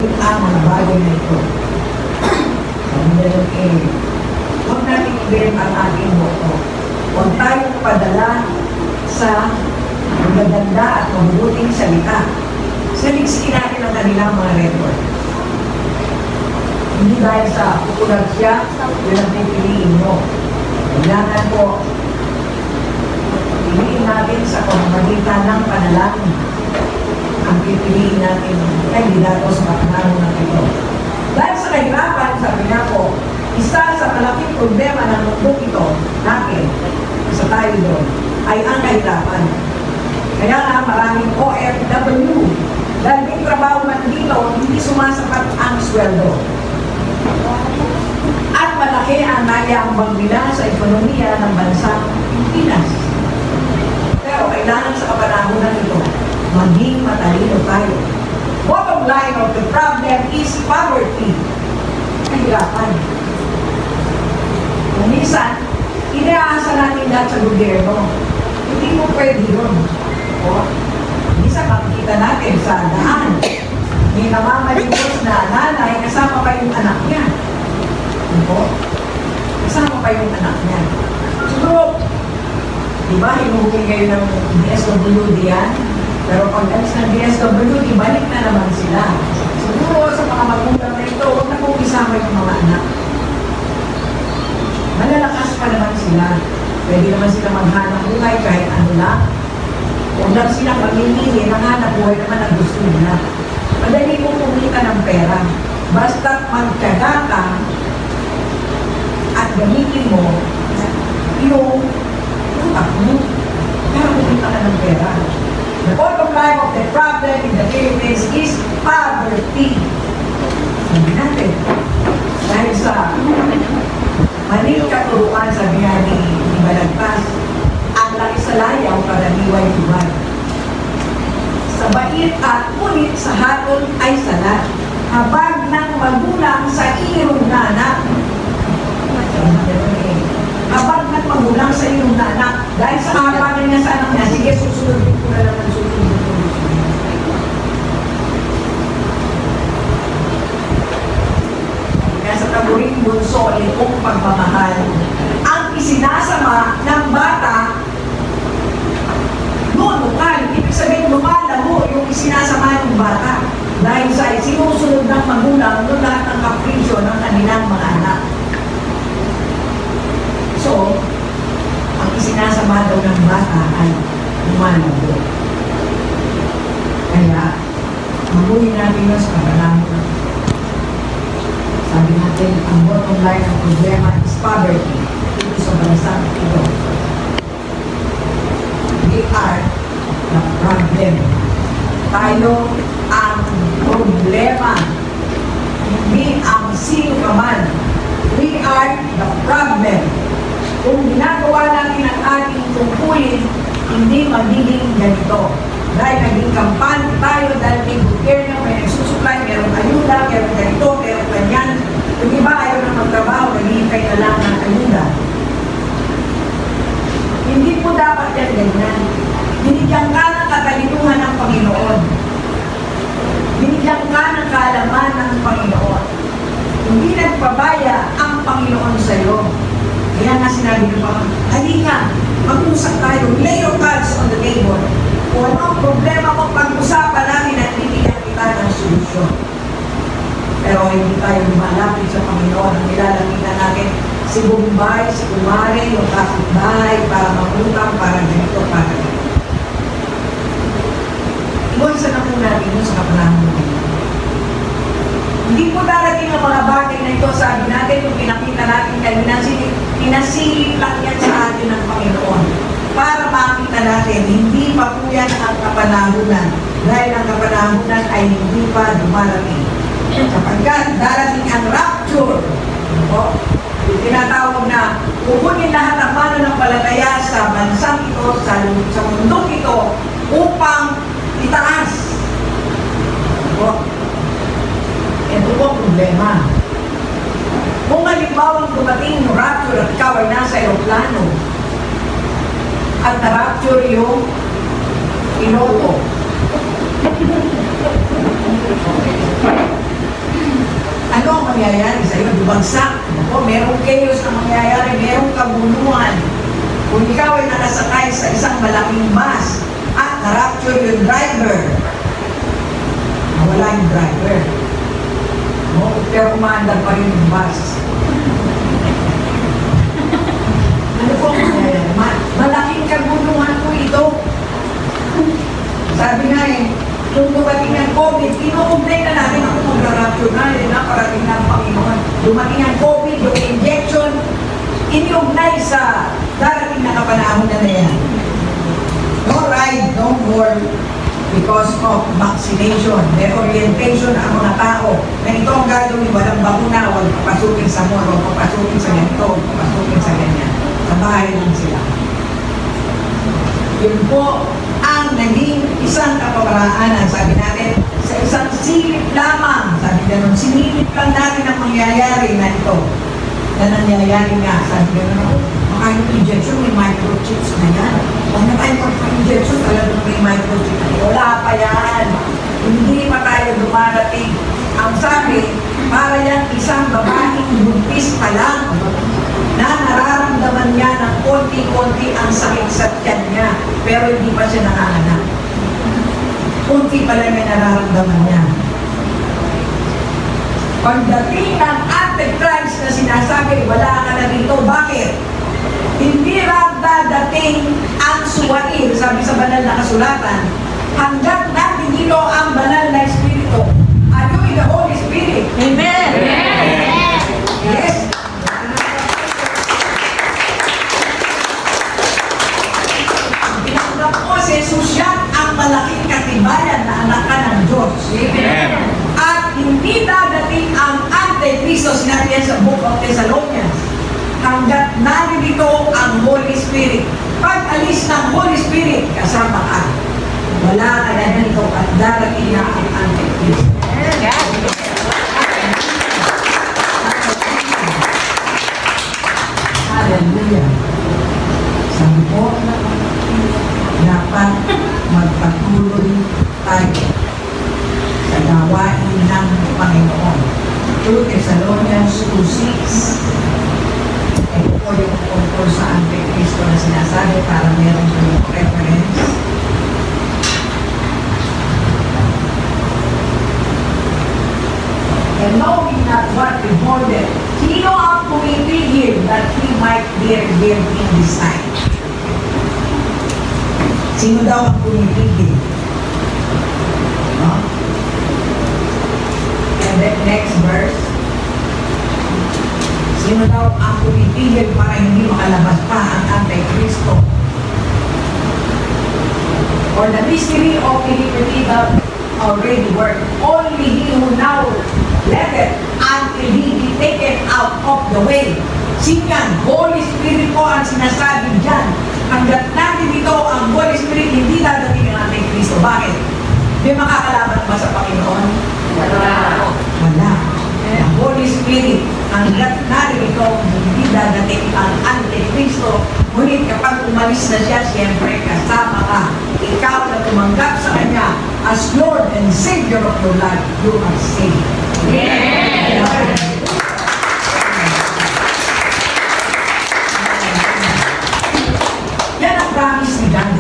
Ang mga bagay na ito. Huwag natin i-blame ang ating boto. Huwag tayong padala sa magaganda at mabubuting salita. Saliksikin natin ang kanilang mga record. Hindi dahil sa popular siya, yun ang pipiliin mo. Kailangan po, piliin natin sa pamamagitan ng panalangin ang pipiliin natin kandidato sa kapanahonan ito. Dahil sa kahirapan, sabi niya po, isa sa malaking problema ng mundo ito, natin, sa tayo doon, ay ang kahirapan. Kaya nga maraming OFW, dahil may trabaho man dito, hindi sumasapat ang sweldo. At malaki ang naiambang nila sa ekonomiya ng bansang Pilipinas. Pero kailangan sa kapanahonan ito, maging matalino tayo. Bottom line of the problem is poverty. Kahirapan. Kung minsan, inaasa natin lahat sa gobyerno. Hindi mo pwede yun. O, minsan makikita natin sa daan. May namamalimos na nanay, kasama pa yung anak niya. O, kasama pa yung anak niya. Siguro, di ba, hinuhuli kayo ng DSWD yan? Pero pag alis ng DSWD, balik na naman sila. Siguro sa mga magulang na ito, huwag na kong isama yung mga anak. Malalakas pa naman sila. Pwede naman sila maghanap buhay kahit ano lang. Huwag lang silang mamimili, nanghanap buhay naman ang gusto nila. Madali mo kumita ng pera. Basta't magtyaga ka at gamitin mo yung utak mo para kumita ka ng pera. The bottom line of the problem in the Philippines is poverty. Sabi natin, dahil sa maling katuruan, sabi nga ni Balagtas, ang laki sa layaw para liway-liway. Sa bait at punit sa hatol ay salat. Habag ng magulang sa iyong nanak. Habag ng magulang sa iyong nanak. Dahil sa kapanan niya sa anak niya, sige, susunod ko na lang ang susunod ko. Kaya sa taburing bunso, itong pagmamahal, ang isinasama ng bata, nunukan. Ibig sabihin, lumalago yung isinasama ng bata. Dahil sa sinusunod ng magulang, doon lahat ng kapritsyo ng kanilang mga anak. So, ang isinasama daw ng bata ay lumalago. Kaya, mabuhin natin yun sa kabalang. Sabi natin, ang bottom line ng problema is poverty. Ito sa bansang ito. We are the problem. Tayo ang problema. Hindi ang sino ka man. We are the problem. Kung ginagawa natin ang ating tungkulin, hindi magiging ganito. Dahil naging kampanya tayo, dahil may gobyerno, may nagsusupply, merong ayuda, merong ganito, merong ganyan. Yung iba ayaw na magtrabaho, naghihintay na lang ng ayuda. Hindi po dapat yan ganyan. Binigyan ka ng katalinuhan ng Panginoon. Binigyan ka ng kaalaman ng Panginoon. Hindi nagpabaya ang Panginoon sa iyo. Kaya nga sinabi ng Panginoon, halika, mag-usap tayo, lay your cards on the table. Kung ano ang problema mo, pag-usapan namin at bibigyan kita ng solusyon. Pero hindi tayo lumalapit sa Panginoon. Ang nilalamitan natin, si Bombay, si Kumare, yung kapitbahay, para mangutang, para ganito, para ganito. Iwasan na po natin yun sa kapanahan mo. Hindi po darating ang mga bagay na ito, sabi natin, kung pinakita natin kanina, pinasilip lang yan sa atin ng Panginoon. Para makita natin, hindi pa po yan ang kapanahunan. Dahil ang kapanahunan ay hindi pa dumarating. Kapag darating ang rapture, tinatawag na kukunin lahat ng mananampalataya sa bansang ito, sa mundong ito, upang itaas. Ito po ang problema. Kung halimbawa dumating yung rapture at ikaw ay nasa aeroplano, at na-rapture yung piloto. Ano ang mangyayari sa iyo? Bumagsak. Merong chaos na mangyayari, merong kabuluhan. Kung ikaw ay nakasakay sa isang malaking bus at na-rapture yung driver, nawala yung driver. Pero umaandar pa rin yung bus. Ano po ang mangyayari? Malaking kabuluhan po ito. Sabi nga kung dumating ang COVID, ino-complain na natin ako mag-rapture na, parating na ang Panginoon. Dumating ang COVID, yung injection, iniugnay sa darating na kapanahon na yan. No ride, no more because of vaccination. May orientation ang mga tao na ito ang gagawin, walang bakuna, huwag papasukin sa mall, huwag papasukin sa ganito, huwag papasukin sa ganyan. Sa bahay lang sila. Yun po ang ang naging isang kapamaraanan. Sabi natin, sa isang silip lamang, sabi gano'n, sinilip lang natin ang mangyayari na ito. Na nangyayari nga, sabi gano'n, baka yung injection, may microchips na yan. Huwag na tayo pagpa-injection, talagang may microchips. Wala pa yan. Hindi pa tayo dumarating. Ang sabi, para yan isang babaeng buntis pa lang na nararamdaman niya ng konti-konti ang sakit sa tiyan niya, pero hindi pa siya nanganganak. Konti pa lang yung nararamdaman niya. Pagdating ng Antichrist na sinasabi, wala ka na dito. Bakit? Hindi lang dadating ang suwail, sabi sa banal na kasulatan, hanggat natin dito ang banal na Espiritu. Ano in the Holy Spirit? Amen. Yes. Tinanggap ko si Jesus yan ang malaking katibayan na anak ka ng Diyos. Amen. At hindi dadating ang Antikristo, sinabi yan sa Book of Thessalonians, hanggat narito ang Holy Spirit. Pag alis ng Holy Spirit, kasama ka. Wala ka na dito at darating na ang Antikristo. Hallelujah. Sabi po, dapat magpatuloy tayo sa gawain ng Panginoon. 2 Thessalonians 2:6. Ito po yung tungkol sa Antikristo na sinasabi para meron kayong reference. And knowing not what beholdeth, sino ang pumipigil that he might bear him in this time? Sino daw ang pumipigil? No? And then next verse. Sino daw ang pumipigil para hindi makalabas pa ang Antikristo? For the mystery of iniquity that already worked, only he who now left until he be taken out of the way. Sinyan, Holy Spirit po ang sinasabi dyan. Hanggat natin dito ang Holy Spirit, hindi dadating ang Antikristo. Bakit? May makakalaban ba sa Panginoon? Wala. Wala. Ang Holy Spirit, hanggat natin ito, hindi dadating ang Antikristo. Ngunit kapag umalis na siya, siyempre kasama ka. Ikaw na tumanggap sa Kanya as Lord and Savior of your life, you are saved. Yan ang promise ni God.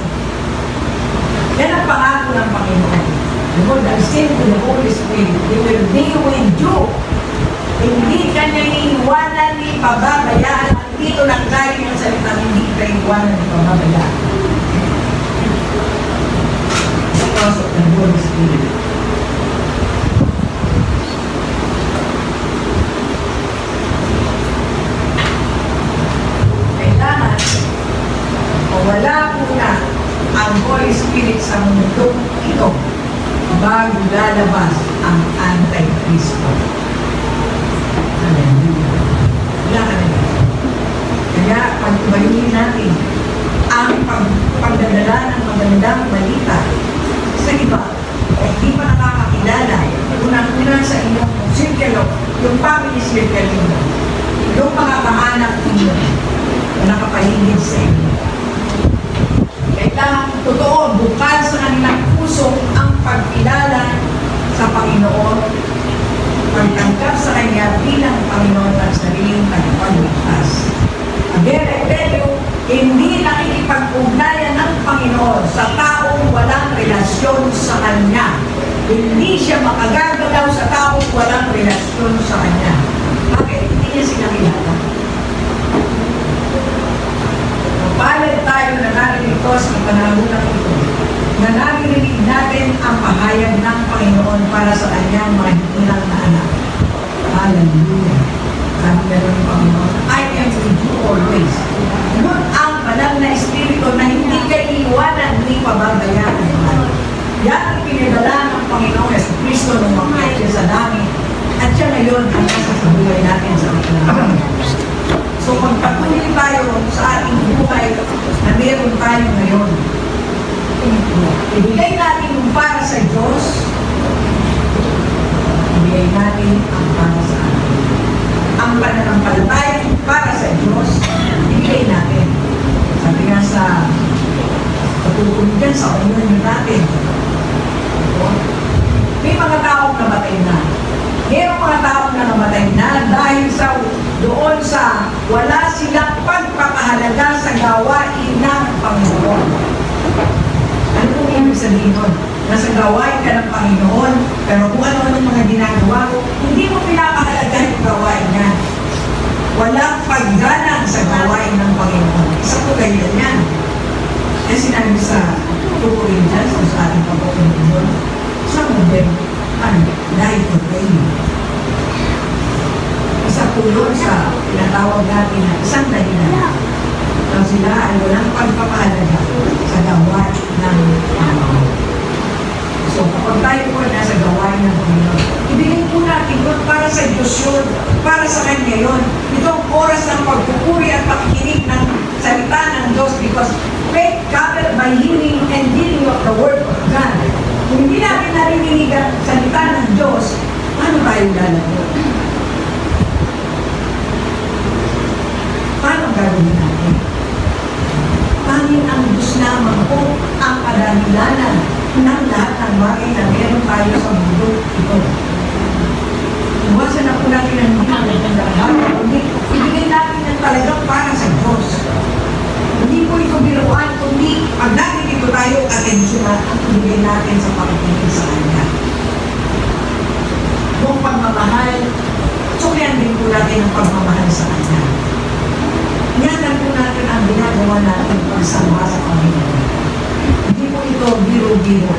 Yan ang pangako ng Panginoon. The Lord will send to the Holy Spirit. He will be with you. Hindi ka niya iiwanan ni pababayaan. Dito lang galing ang salita, hindi ka iiwanan ni pababayaan. Because of the Holy Spirit. Kailangan, o wala muna ang Holy Spirit sa mundo ito bago lalabas ang Antikristo. Hallelujah. Wala ka na. Kaya pag-ibayunin natin ang pagdadala ng magandang balita sa iba ay hindi pa nakakakilala. Unang-una sa inyong circle, yung family circle ninyo, yung mga kaanak ninyo na nakapaligid sa inyo. Kailangan totoo, bukas sa kanilang puso ang pagkilala sa Panginoon, pagtanggap sa Kanya bilang Panginoon at sariling tagapagligtas. Again, I tell you, hindi nakikipag-ugnayan ng Panginoon sa taong walang relasyon sa Kanya. Hindi siya makagagalaw sa taong walang relasyon sa Kanya. Bakit? Hindi niya sinakilala. Palad tayo na narinig ito sa panahonang ito, na narinig natin ang pahayag ng Panginoon para sa Kanyang mga hinirang na anak. Hallelujah. Sabi na ng Panginoon, I am with you always. Yun ang banal na Espiritu na hindi ka iiwanan, hindi pababayaan. Yan ang pinadala ng Panginoon Yesu Cristo nung mamayat siya sa langit. At siya ngayon ang nasa sa buhay natin sa katawan. So magpatuloy tayo sa ating buhay na meron tayo ngayon. Ibigay natin yung para sa Diyos, ibigay natin ang para sa atin. Ang pananampalataya para sa Diyos, ibigay natin. Sabi nga sa patutunan sa komunyon natin, may mga taong namatay na. Mayroong mga taong na namatay na dahil sa doon sa wala silang pagpapahalaga sa gawain ng Panginoon. Ano po ibig sabihin nun? Nasa gawain ka ng Panginoon, pero kung ano ang mga ginagawa mo, hindi mo pinapahalaga yung gawain niya. Walang paggalang sa gawain ng Panginoon. Isa po kayo yan. Kaya sinabi sa 2 Corinthians, sa ating pagpapunod, some of them died for praying. Isa po yun sa pinatawag natin na isang dahilan na sila ay walang pagpapahalaga sa gawain ng Panginoon. So kapag tayo po nasa gawain ng Panginoon, ibigay po natin yun para sa Diyos yun, para sa Kanya yun. Itong oras ng pagpupuri at pakikinig ng salita ng Diyos because faith covered by hearing and dealing of the Word of God. Kung hindi natin narinig ang salita ng Diyos, paano tayo lalago? Paano gagawin natin? Tanging ang Diyos lamang po ang kadahilanan ng lahat ng bagay na meron tayo sa mundo ito. Iwasan na po natin ang hindi nagandaan, kundi ibigay natin ang talagang para sa Diyos. Hindi po ito biruan, kundi pag natin ito tayo atensyon ang ibigay natin sa pakikinig sa Kanya. Kung pagmamahal, suklihan din po natin ang pagmamahal sa Kanya. Yan po natin ang ginagawa natin pagsama sa Panginoon. Hindi po ito biro-biro.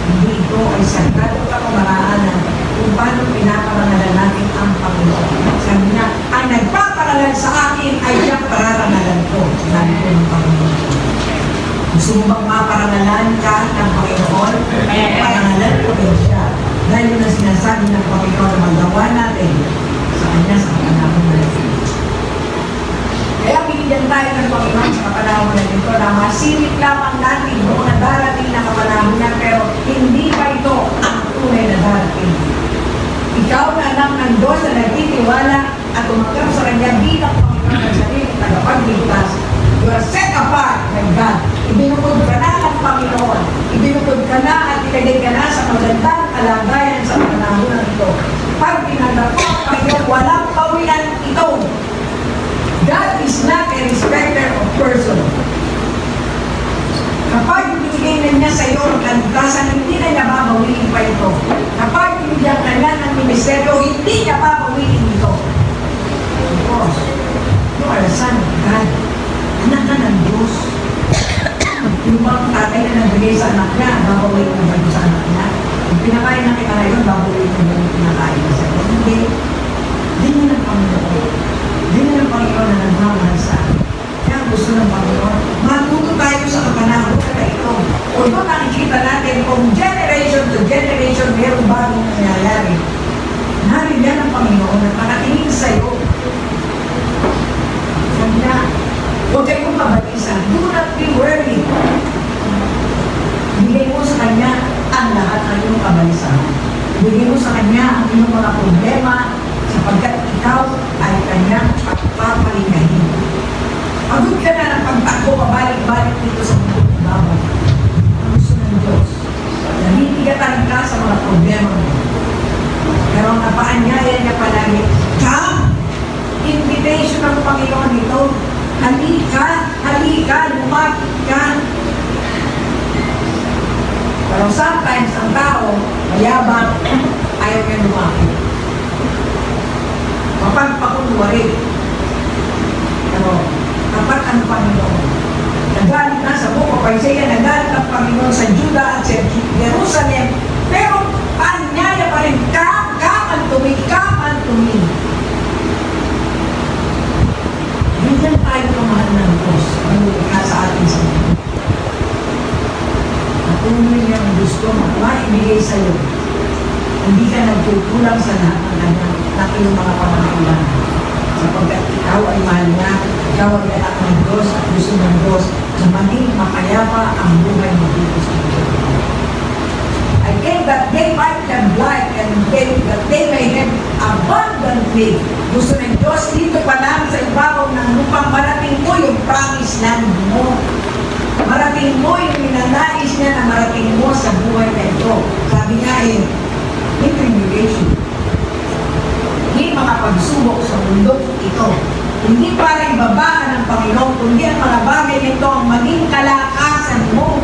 Hindi ito ay sagrado kapamaraanan kung paano pinaparangalan natin ang Panginoon. Sabi niya, ang nagpaparangal sa akin ay siyang pararangalan ko. Sabi ko ng Panginoon. Gusto mo bang maparangalan ka ng Panginoon? Parangalan ko rin siya. Dahil yun ang sinasabi ng Panginoon na magawa natin sa Kanya sa panahon na ito. Kaya binigyan tayo ng Panginoon sa kapanahon na ito na masilip lamang natin doon na darating na kapanahon niya pero hindi pa ito ang tunay na darating. Ikaw na anak ng Diyos na nagtitiwala at tumanggap sa Kanya bilang Panginoon ng sarili tagapagligtas. You are set apart by God. Ibinukod ka na ng Panginoon. Ibinukod ka na at ilagay ka na sa magandang kalagayan sa panahon na ito. Pag pinanggap ko ang Panginoon, walang pawian ito. God is not a respecter of person. Kapag binigay na niya sa iyo ang kaligtasan, hindi na niya babawiin pa ito. Kapag binigyan ka niya ng ministeryo, hindi niya babawiin ito. Because you are a son of God. Anak ka ng Diyos. Yung mga tatay na nagbigay sa anak niya, babawiin na ba ito sa anak niya? Yung pinakain na kita ngayon, babawiin na ba yung pinakain na sa iyo? Hindi. Hindi niya ng Panginoon. Hindi na ng Panginoon na nagmamahal sa akin. Kaya gusto ng Panginoon, matuto tayo sa kapanahon na ito. Although nakikita natin kung generation to generation mayroong bagong nangyayari. Nariyan ng Panginoon at nakatingin sa iyo. Sabi na, huwag kayong mabalisa. Do not be worried. Bigay mo sa Kanya ang lahat ng iyong kabalisahan. Bigay mo sa Kanya ang iyong mga problema sapagkat ikaw ay Kanyang pagpapalingahin. Pagod ka na ng pagtakbo, pabalik-balik dito sa mundo ng bawat. Ang gusto ng Diyos. Nabibigatan ka sa mga problema mo. Pero ang napaanyaya niya palagi, come! Invitation ng Panginoon ito. Halika, halika, lumapit ka. Pero sometimes ang tao, mayabang, ayaw niya lumapit. Mapagpakunwari. Pero kapag ang Panginoon, nagalit na sa buko pa Isaiah, nagalit ang Panginoon sa Juda at sa Jerusalem, pero anyaya pa rin, kaman tumi. Hindi tayo kamahal ng Diyos, ang ka sa atin sa mundo. At kung niyang gusto maibigay sa iyo, hindi ka nagkukulang sa lahat ng iyong mga pangangailangan. sapagkat ikaw ay mahal niya, ikaw ay anak ng Diyos at gusto ng Diyos na maging mapayapa ang buhay mo dito sa mundo. I came that they might have life and that they may have abundantly. Gusto ng Diyos dito pa lang sa ibabaw ng lupang marating mo yung promise land mo. Marating mo yung minanais niya na marating mo sa buhay na ito. Sabi nga in tribulation, hindi mga pagsubok sa mundo ito. Hindi para ibabaan ng Panginoon, kundi ang mga bagay nito ang maging kalakasan mo.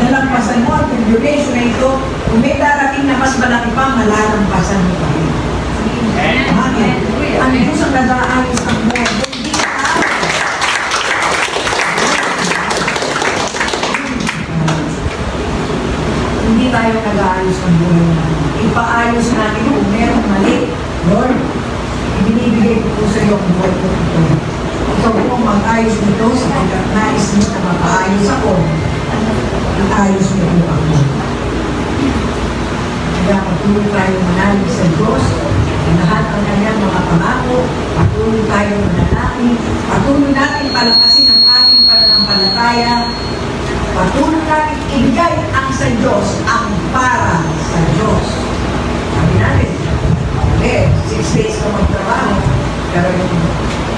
Nalampasan mo ang tribulation na ito, kung may darating na mas malaki pa, malalampasan mo pa rin. Amen. Ang Diyos ang nag-aayos ng buhay. Hindi ka hindi tayo nag-aayos ng buhay natin. Ipaayos natin kung merong mali. Lord, ibinibigay ko po sa iyo ang buhay ko ito. Ikaw po ang mag-ayos nito sapagkat nais mo na mapaayos ako. Ayos mo po ako. Kaya patuloy tayo manalig sa Diyos ang lahat ng kanyang mga pangako. Patuloy tayo manalangin. Patuloy natin palakasin ang ating pananampalataya. Patuloy natin ibigay ang sa Diyos ang para sa Diyos. Sabi natin, okay, 6 days ka magtrabaho, pero yung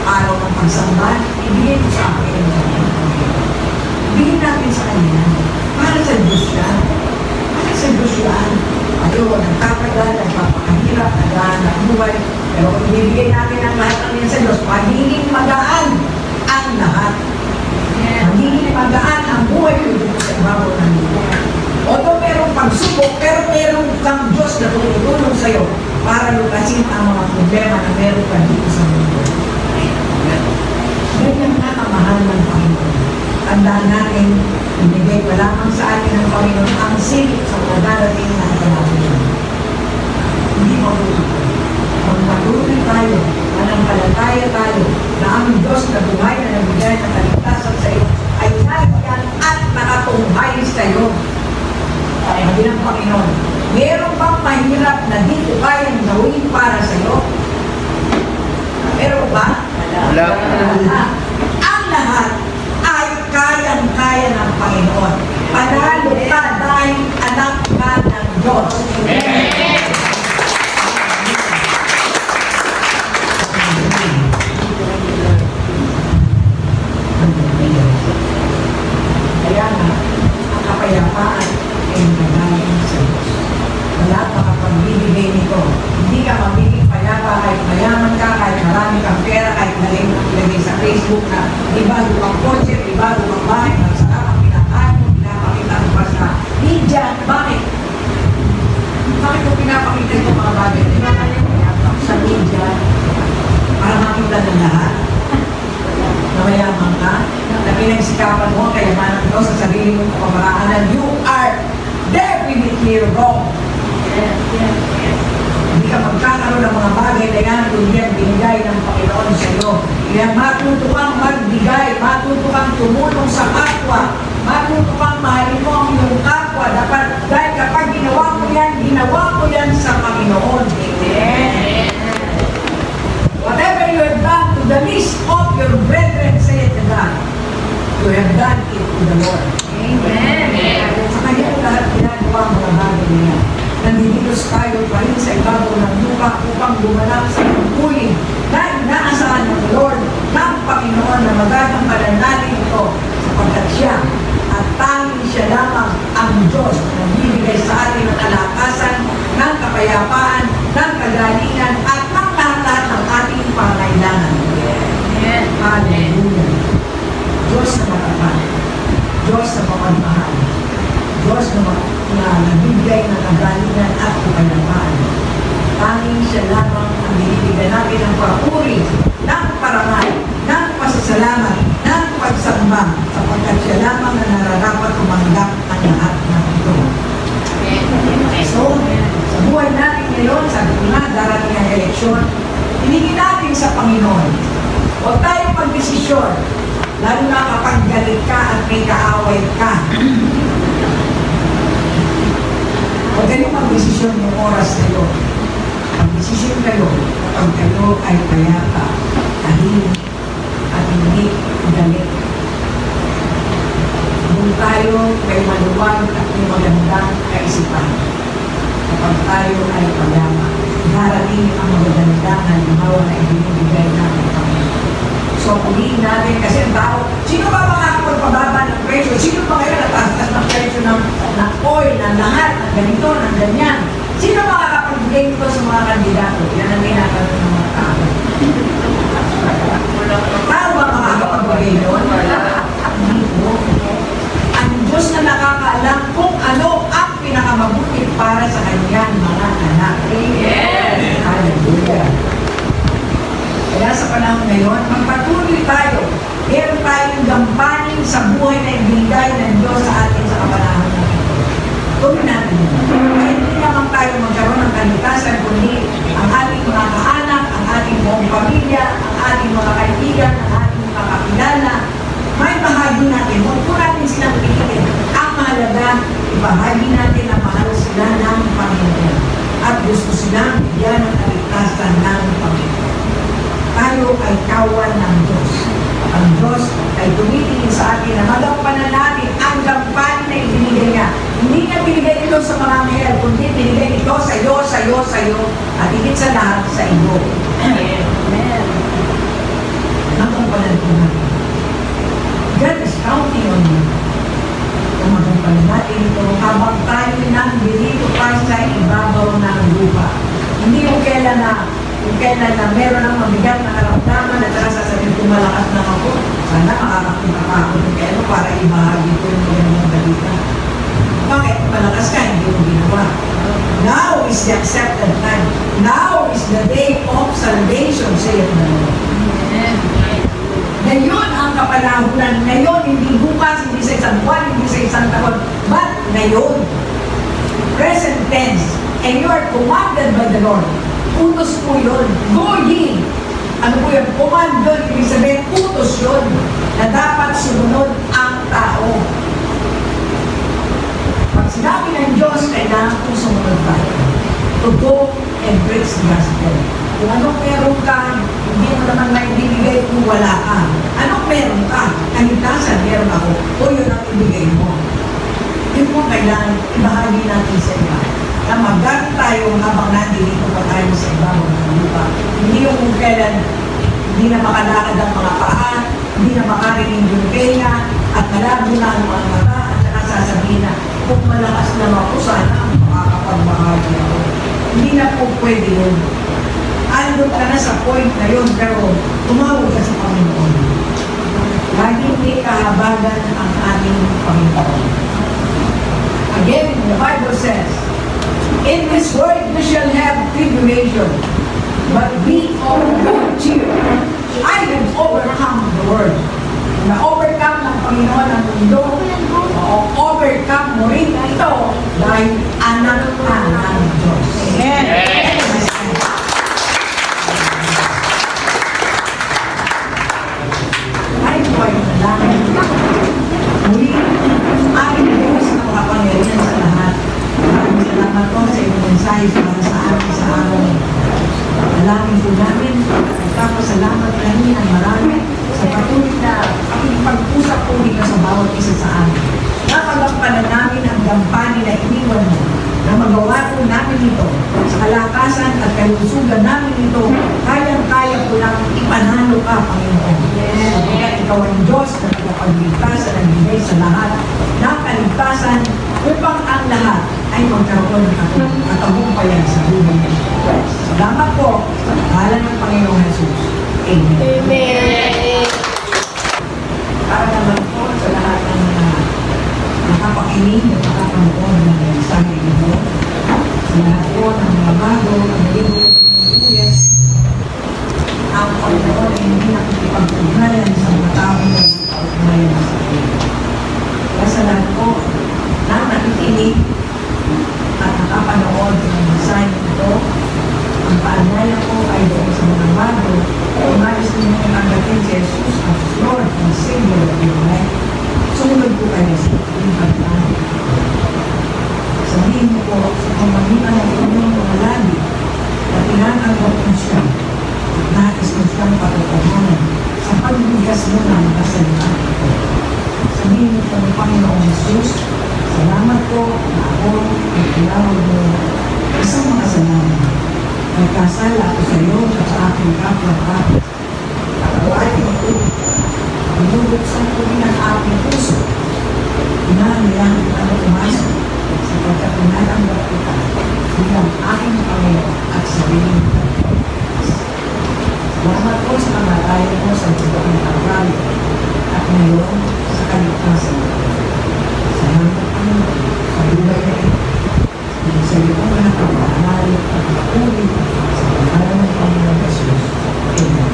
araw ng pagsamba, ibigay mo sa akin ang ibigay natin sa kanya. Para sa Diyos yan. Para sa Diyos yan. Ayaw, nagkakagal, nagpapakahirap, nagaan ng buhay. Pero kung ibibigay natin ang lahat ng yan sa Diyos, magiging magaan ang lahat. Magiging magaan ang buhay ko dito sa ibabaw ng buhay. Although merong pagsubok, pero merong kang Diyos na tumutulong sa'yo para lukasin ang mga problema na meron ka dito sa mundo. Ganyan na ang mahal ng Panginoon. Tandaan natin, ibigay pa lamang sa atin ng Panginoon ang silip sa pagdarating na kalagayan. Hindi mabuti. Magpatuloy tayo, manampalataya tayo, na ang Diyos na buhay na nagbigay ng kaligtasan sa iyo ay nariyan at nakatunghay sa iyo. Sabi ng Panginoon, meron bang mahirap na dito kayang gawin para sa iyo? Meron ba? Wala. Ang lahat ay kayang-kaya ng Panginoon. Panalo ka dahil anak ka ng Diyos. Kaya nga, ang kapayapaan ay nagaling sa Diyos. Wala makapagbibigay nito. Hindi ka magiging payapa kahit mayaman ka, kahit marami kang pera, kahit nalagay sa Facebook na ibago kang kotse, ibago kang bahay, masarap ang pinakain mo, pinapakita mo pa sa media. Bakit? Bakit mo pinapakita ito mga bagay? Sa media, para makita ng lahat. Na mayaman ka, na pinagsikapan mo ang kayamanan ko sa sarili mong kapamaraanan, you are definitely wrong. Hindi ka magkakaroon ng mga bagay na yan kundi ang binigay ng Panginoon sa iyo. Kaya matuto kang magbigay, matuto kang tumulong sa kapwa, matuto kang mahalin mo ang iyong kapwa. Dahil kapag ginawa mo yan sa Panginoon. Amen. Whatever you have done to the least of your brethren, say it to God, you have done it to the Lord. Amen. Sa kanya lahat ginagawa ang mga bagay niya. Nandidilos tayo pa rin sa ibabaw ng lupa upang gumanap sa pagkuling na inaasahan ng Lord ng Panginoon na magagampanan natin ito sapagkat siya at tanging siya lamang ang Diyos na nagbibigay sa atin ng kalakasan, ng kapayapaan, ng kagalingan at ng lahat ng ating pangailangan. Amen. Hallelujah. Diyos na matapat. Diyos na mapagmahal. Diyos na nagbibigay ng kagalingan at kapayapaan. Tanging siya lamang ang binibigyan natin ng papuri, ng parangal, ng pasasalamat, ng pagsamba, sapagkat siya lamang na nararapat tumanggap ang lahat ng ito. So, sa buhay natin ngayon, sabi ko nga, darating ang eleksyon, hiningin natin sa Panginoon. Huwag tayong magdesisyon, lalo na kapag galit ka at may kaaway ka. Huwag kayong magdesisyon yung oras kayo. Magdesisyon kayo kapag kayo ay payapa. tahimik at hindi galit. Kung tayo may maluwag at may magandang kaisipan, kapag tayo ay pagama, darating ang magagandang halimbawa na ibinibigay natin kami. So, piliin natin kasi ang tao, sino ba makakapagpababa ng presyo? Sino ba kayo nataas ng presyo ng oil, ng lahat, ng ganito, ng ganyan? Sino makakapagbigay nito sa mga kandidato? Yan ang tinatanong ng mga tao. Tao ba makakapagbigay doon? Hindi po. Ang Diyos na nakakaalam kung ano ang pinakamabuti para sa kanyang mga anak. Yes! Hallelujah! Kaya sa panahon ngayon, magpatuloy tayo. Meron tayong gampanin sa buhay na ibigay ng Diyos sa atin sa kapanahon na ito. Gawin natin yun. Kaya hindi naman tayo magkaroon ng kalitasan, kundi ang ating mga kaanak, ang ating buong pamilya, ang ating mga kaibigan, ang ating mga kakilala. May bahagi natin. Huwag po natin silang pilitin. Ang mahalaga, ibahagi natin ang mahal sila ng Panginoon. At gusto silang bigyan ng kalitasan ng Panginoon. Tayo ay kawan ng Diyos. Ang Diyos ay tumitingin sa atin na magampanan natin ang gampanin na ibinigay niya. Hindi niya binigay ito sa mga mahal, kundi binigay ito sa iyo, sa iyo, sa iyo, at higit sa lahat sa iyo. Amen. Nagampanan po natin. God is counting on you. Kung magampanan natin ito, habang tayo nang dito pa sa ibabaw ng lupa. Hindi yung kailan na meron ng mabigat na karamdaman at saka sasabihin kung malakas na ako, sana makakapunta pa ako ng kaya para ibahagi ko yung magandang balita. Bakit? Malakas ka, hindi mo ginawa. Now is the accepted time. Now is the day of salvation, saith the Lord. Ngayon ang kapanahunan. Ngayon, hindi bukas, hindi sa isang buwan, hindi sa isang taon, but ngayon. Present tense. And you are commanded by the Lord. Utos po yun. Go ye! Ano po yun? Command yun. Ibig sabihin, utos yun na dapat sumunod ang tao. Pag sinabi ng Diyos, kailangan po sumunod tayo. To go and preach the gospel. Kung anong meron ka, hindi mo naman maibibigay kung wala ka. Anong meron ka? Kaligtasan, meron ako. O yun ang ibigay mo. Yun po kailangan ibahagi natin sa iba. Na magamit tayo habang nandito pa tayo sa ibabaw ng lupa. Hindi yung kung kailan hindi na makalakad ang mga paa, hindi na makarinig yung tenga, at malabo na ang mga mata, at saka sasabihin na, kung malakas na ako, sana makakapagbahagi ako. Hindi na po pwede yun. Andun ka na sa point na yun, pero tumawag ka sa Panginoon. Laging may kahabagan ang aming Panginoon. Again, the Bible says, in this world we shall have tribulation, but be of good cheer. I have overcome the world. Na-overcome ng Panginoon ang mundo, o-overcome mo rin ito dahil anak ka ng Diyos. Amen. Ay, buhay na lang. Muli, aking Diyos na makapangyarihan sa lahat. Maraming salamat po sa inyong mensahe para sa amin sa araw. Alangin po namin at nagpapasalamat kami ang marami sa patuloy na pag-usap po dito sa bawat isa sa amin. Napagampanan namin ang gampanin na iniwan mo na magawa po namin ito sa kalakasan at kalusugan namin ito, kayang-kaya po lang ipanalo ka, Panginoon. Sapagkat ikaw ang Diyos na tagapagligtas at nagbigay sa lahat ng kaligtasan upang ang lahat ay magkaroon ng katagumpayan sa buhay nito. Salamat po sa pangalan ng Panginoong Jesus. Amen. Amen. Para naman po sa lahat ng mga nakapakinig at nakapanood ng mensahe nito, sa lahat po ng mga bago, ang nalibot ng ulit, ang Panginoon ay hindi nakikipag-ugnayan sa mga tao na nakapag-ugnayan sa akin. Kaya sa lahat po na nakikinig at nakapanood ng mensahe nito, ang paalala ko ay doon sa mga bago, kung nais ninyong tanggapin si Jesus as Lord and Savior of your life, sumunod po kayo sa ating pagkakas. salita ito. Sabihin mo po ng Panginoong Jesus, salamat po na ako ay tinawag mo isang makasalanan. Nagkasala ako sa iyo at sa aking kapwa-kapwa. At ako ay pinutulog. Binubuksan ko rin ang aking puso. Inahalihan kita na pumasok sapagkat tinatanggap kita bilang aking Panginoon at sariling tagapagligtas. Salamat po sa kamatayan mo sa buwan ng Kalbaryo at ngayon sa kaligtasan mo. Salamat po sa buhay na ito. Dahil sa iyo ang nakapahalalit at makulit sa pangalan ng Panginoon Jesus. Amen.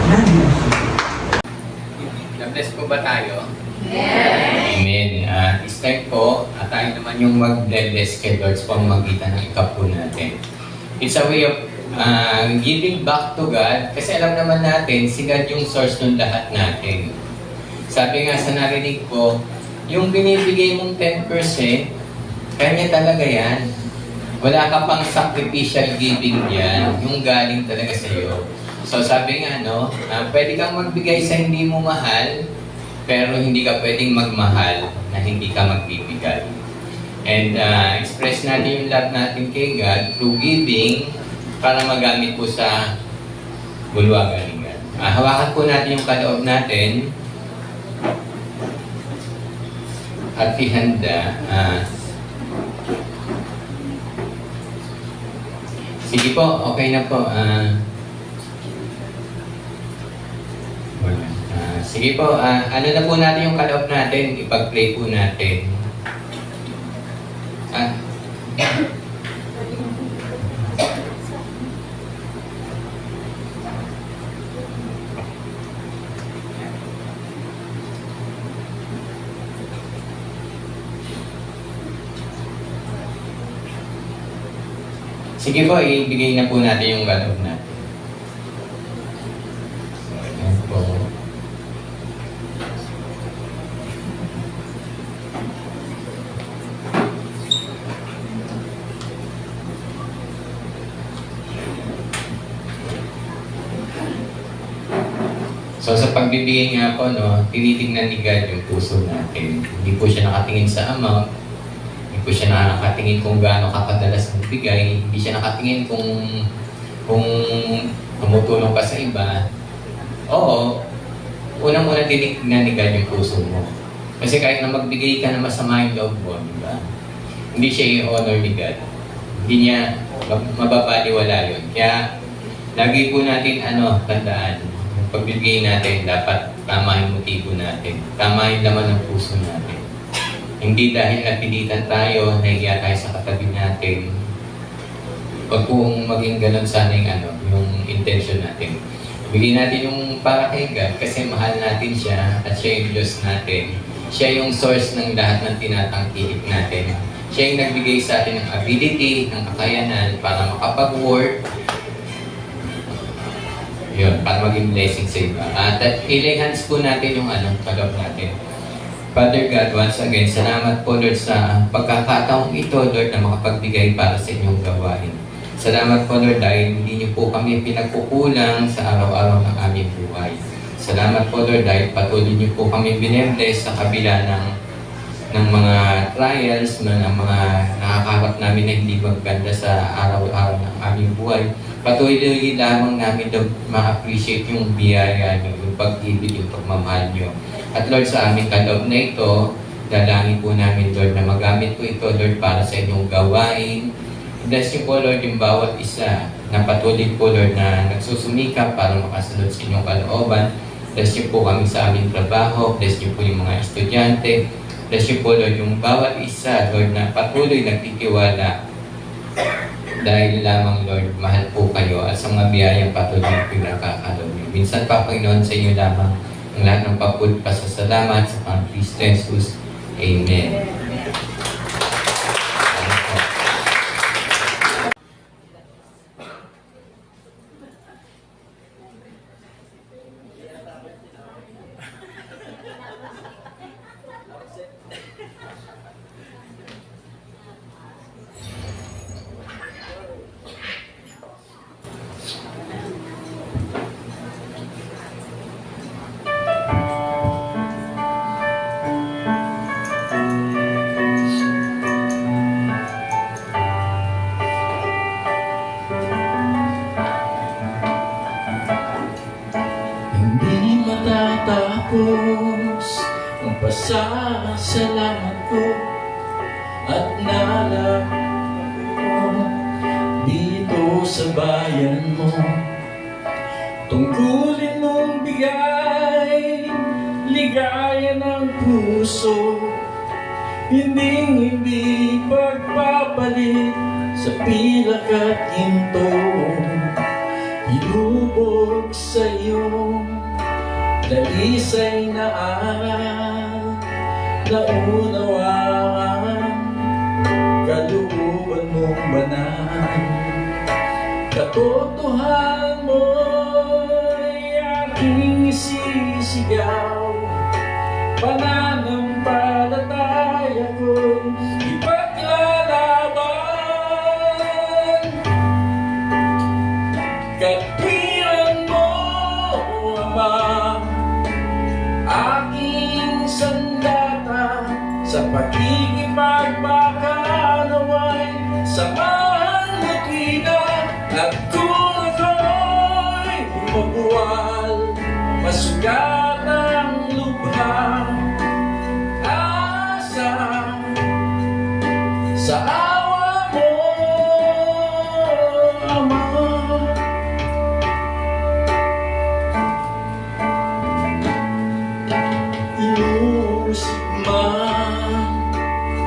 God bless you. Na-bless po ba tayo? Amen. This time po, tayo naman yung mag-bless kay Lord sa pamamagitan ng ikapo natin. It's a way of giving back to God kasi alam naman natin, si God yung source ng lahat natin. Sabi nga sa narinig ko, yung binibigay mong 10%, kanya talaga yan. Wala ka pang sacrificial giving yan, yung galing talaga sa iyo. So sabi nga, pwede kang magbigay sa hindi mo mahal, pero hindi ka pwedeng magmahal na hindi ka magbibigay. And express natin yung love natin kay God through giving para magamit po sa bulwagan ni God. Hawakan po natin yung kaloob natin at ihanda. Sige po, okay na po. Sige po, ano na po natin yung kaloob natin, ipag-play po natin. Sige po, ibigay na po natin yung kaloob natin. So, ayan po. So sa pagbibigay nga po, tinitingnan ni God yung puso natin. Hindi po siya nakatingin sa amount, hindi po siya nakatingin kung gaano kakadalas magbigay, hindi siya nakatingin kung tumutulong ka sa iba. Oo, unang-una tinitingnan ni God yung puso mo. Kasi kahit na magbigay ka na masama yung loob mo, di ba? Hindi siya i-honor ni God. Hindi niya mababaliwala yun. Kaya lagi po natin tandaan, pagbibigay natin, dapat tama yung motibo natin. Tama yung laman ng puso natin. Hindi dahil napilitan tayo, nahiya tayo sa katabi natin. Huwag pong maging ganun sana yung intention natin. Bigyan natin yung para kay God kasi mahal natin siya at siya yung Diyos natin. Siya yung source ng lahat ng tinatangkilik natin. Siya yung nagbigay sa atin ng ability, ng kakayanan para makapag-work. Yun, para maging blessing sa iba. At ilay hands po natin yung kaloob natin. Father God, once again, salamat po Lord sa pagkakataong ito, Lord, na makapagbigay para sa inyong gawain. Salamat po Lord dahil hindi niyo po kami pinagkukulang sa araw-araw ng aming buhay. Salamat po Lord dahil patuloy niyo po kami binembless sa kabila ng mga trials, ng mga nakakaharap namin na hindi maganda sa araw-araw ng aming buhay. Patuloy lamang namin ma-appreciate yung biyaya nyo, yung pag-ibig, yung pagmamahal nyo. At Lord, sa aming kaloob na ito, dalangin po namin Lord na magamit po ito Lord para sa inyong gawain. Bless niyo po Lord yung bawat isa na patuloy po Lord na nagsusumikap para makasunod sa inyong kalooban. Bless niyo po kami sa aming trabaho. Bless niyo po yung mga estudyante. Bless niyo po Lord yung bawat isa Lord na patuloy nagtitiwala. Dahil lamang Lord, mahal po kayo at sa mga biyayang patuloy pinakakalob niyo. Minsan pa Panginoon sa inyo lamang ang lahat ng papud pasasalamat sa Panginoon Kristo Jesus. Amen. lubos ang pasasalamat ko at nalak ko dito sa bayan mo. Tungkulin mong bigay ligaya ng puso, hindi pagpapalit sa pilak at ginto. Ilubog sa iyong dalisay na aral, naunawaan kalooban mong banal. Katotohanan mo'y aking isisigaw, pananampalataya ko'y ipaglalaban. Katwiran mo, Ama, aking sandata sa pagkikipagbaka naway samahan mo tuwina. At kung ako'y mabuwal, masugat ang lubha, asa sa awa mo, Ama. Inuusig man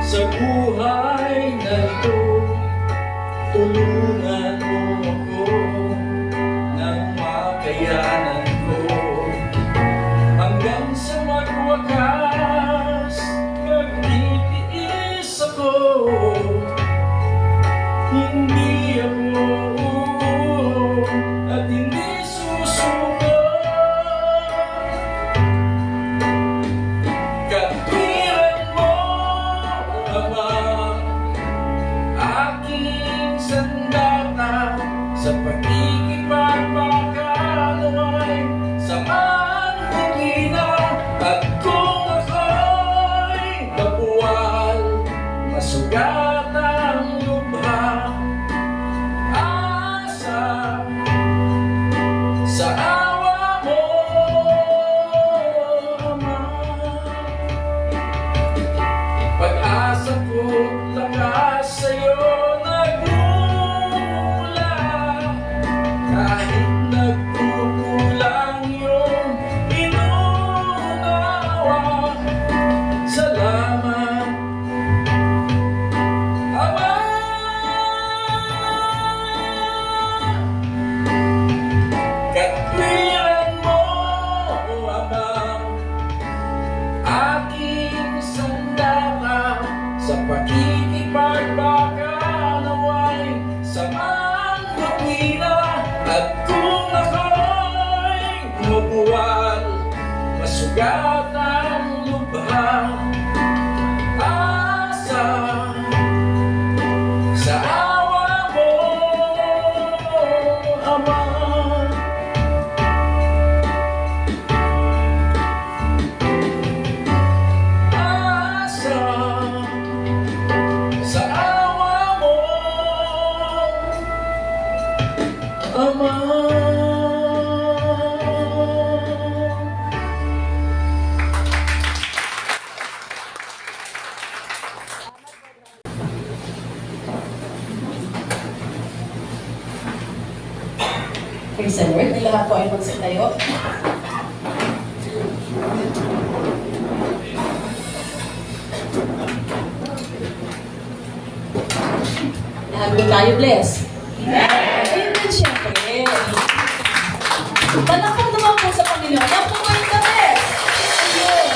sa buhay na ito, tulungan mo ako ng makayanan ko hanggang sa magwakas. Magtitiis ako, hindi ako uuho at hindi susuko. Katwiran mo, Ama, aking sandata sa pagkikipagbaka naway samahan mo tuwina. At kung ako'y mabuwal, masugat ang lubha, asa sa awa mo, Ama. Pag-asa ko lakas sa'yo nagmula, kahit nagkukulang yung inunawa. Salamat, Ama. Katwiran mo, Ama, aking sandata sa pagkikipagbaka naway samahan mo tuwina. At kung ako'y mabuwal, masugat ang lubha, asa sa awa mo, Ama. Asa sa awa mo, Ama. Praise the Lord. May lahat po ay magsitayo. Lahat po tayo bless. Amen, syempre. Palakpan naman po sa Panginoon. Yan po kayo the best. Ayun.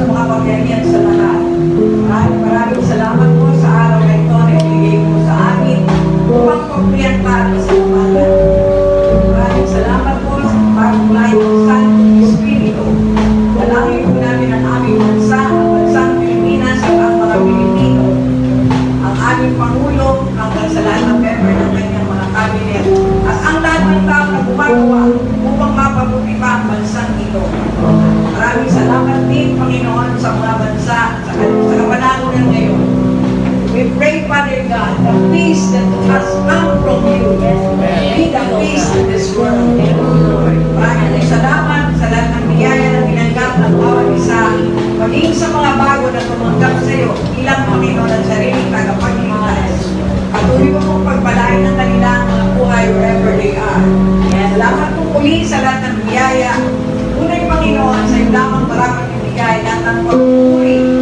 makapangyarihan sa lahat. Maraming salamat po sa araw na ito na ibigay mo sa amin upang pagpilihan para sa umaga. Maraming salamat po sa pagmulay ng Santo Espiritu. Dalangin po namin ang aming bansa, ang bansang Pilipinas at ang mga Pilipino, ang aming Pangulo, hanggang sa lahat ng member ng kanyang mga kabinet, at ang lahat ng tao na gumagawa upang mapabuti pa ang bansang ito. Maraming salamat din, Panginoon, sa mga bansa, sa kapanahonan ngayon. We pray, Father God, the peace that has come from you, be the peace in this world. Maraming salamat sa lahat ng biyaya na tinanggap ng bawat isa, maging sa mga bago na tumanggap sa iyo, ilang Panginoon at sariling tagapagligtas. Patuloy mo mong pagpalain ng kanilang mga buhay wherever they are. Salamat po muli sa lahat ng biyaya. Unay Panginoon, sa iyo lamang marapat ibigay lahat ng pagpupuri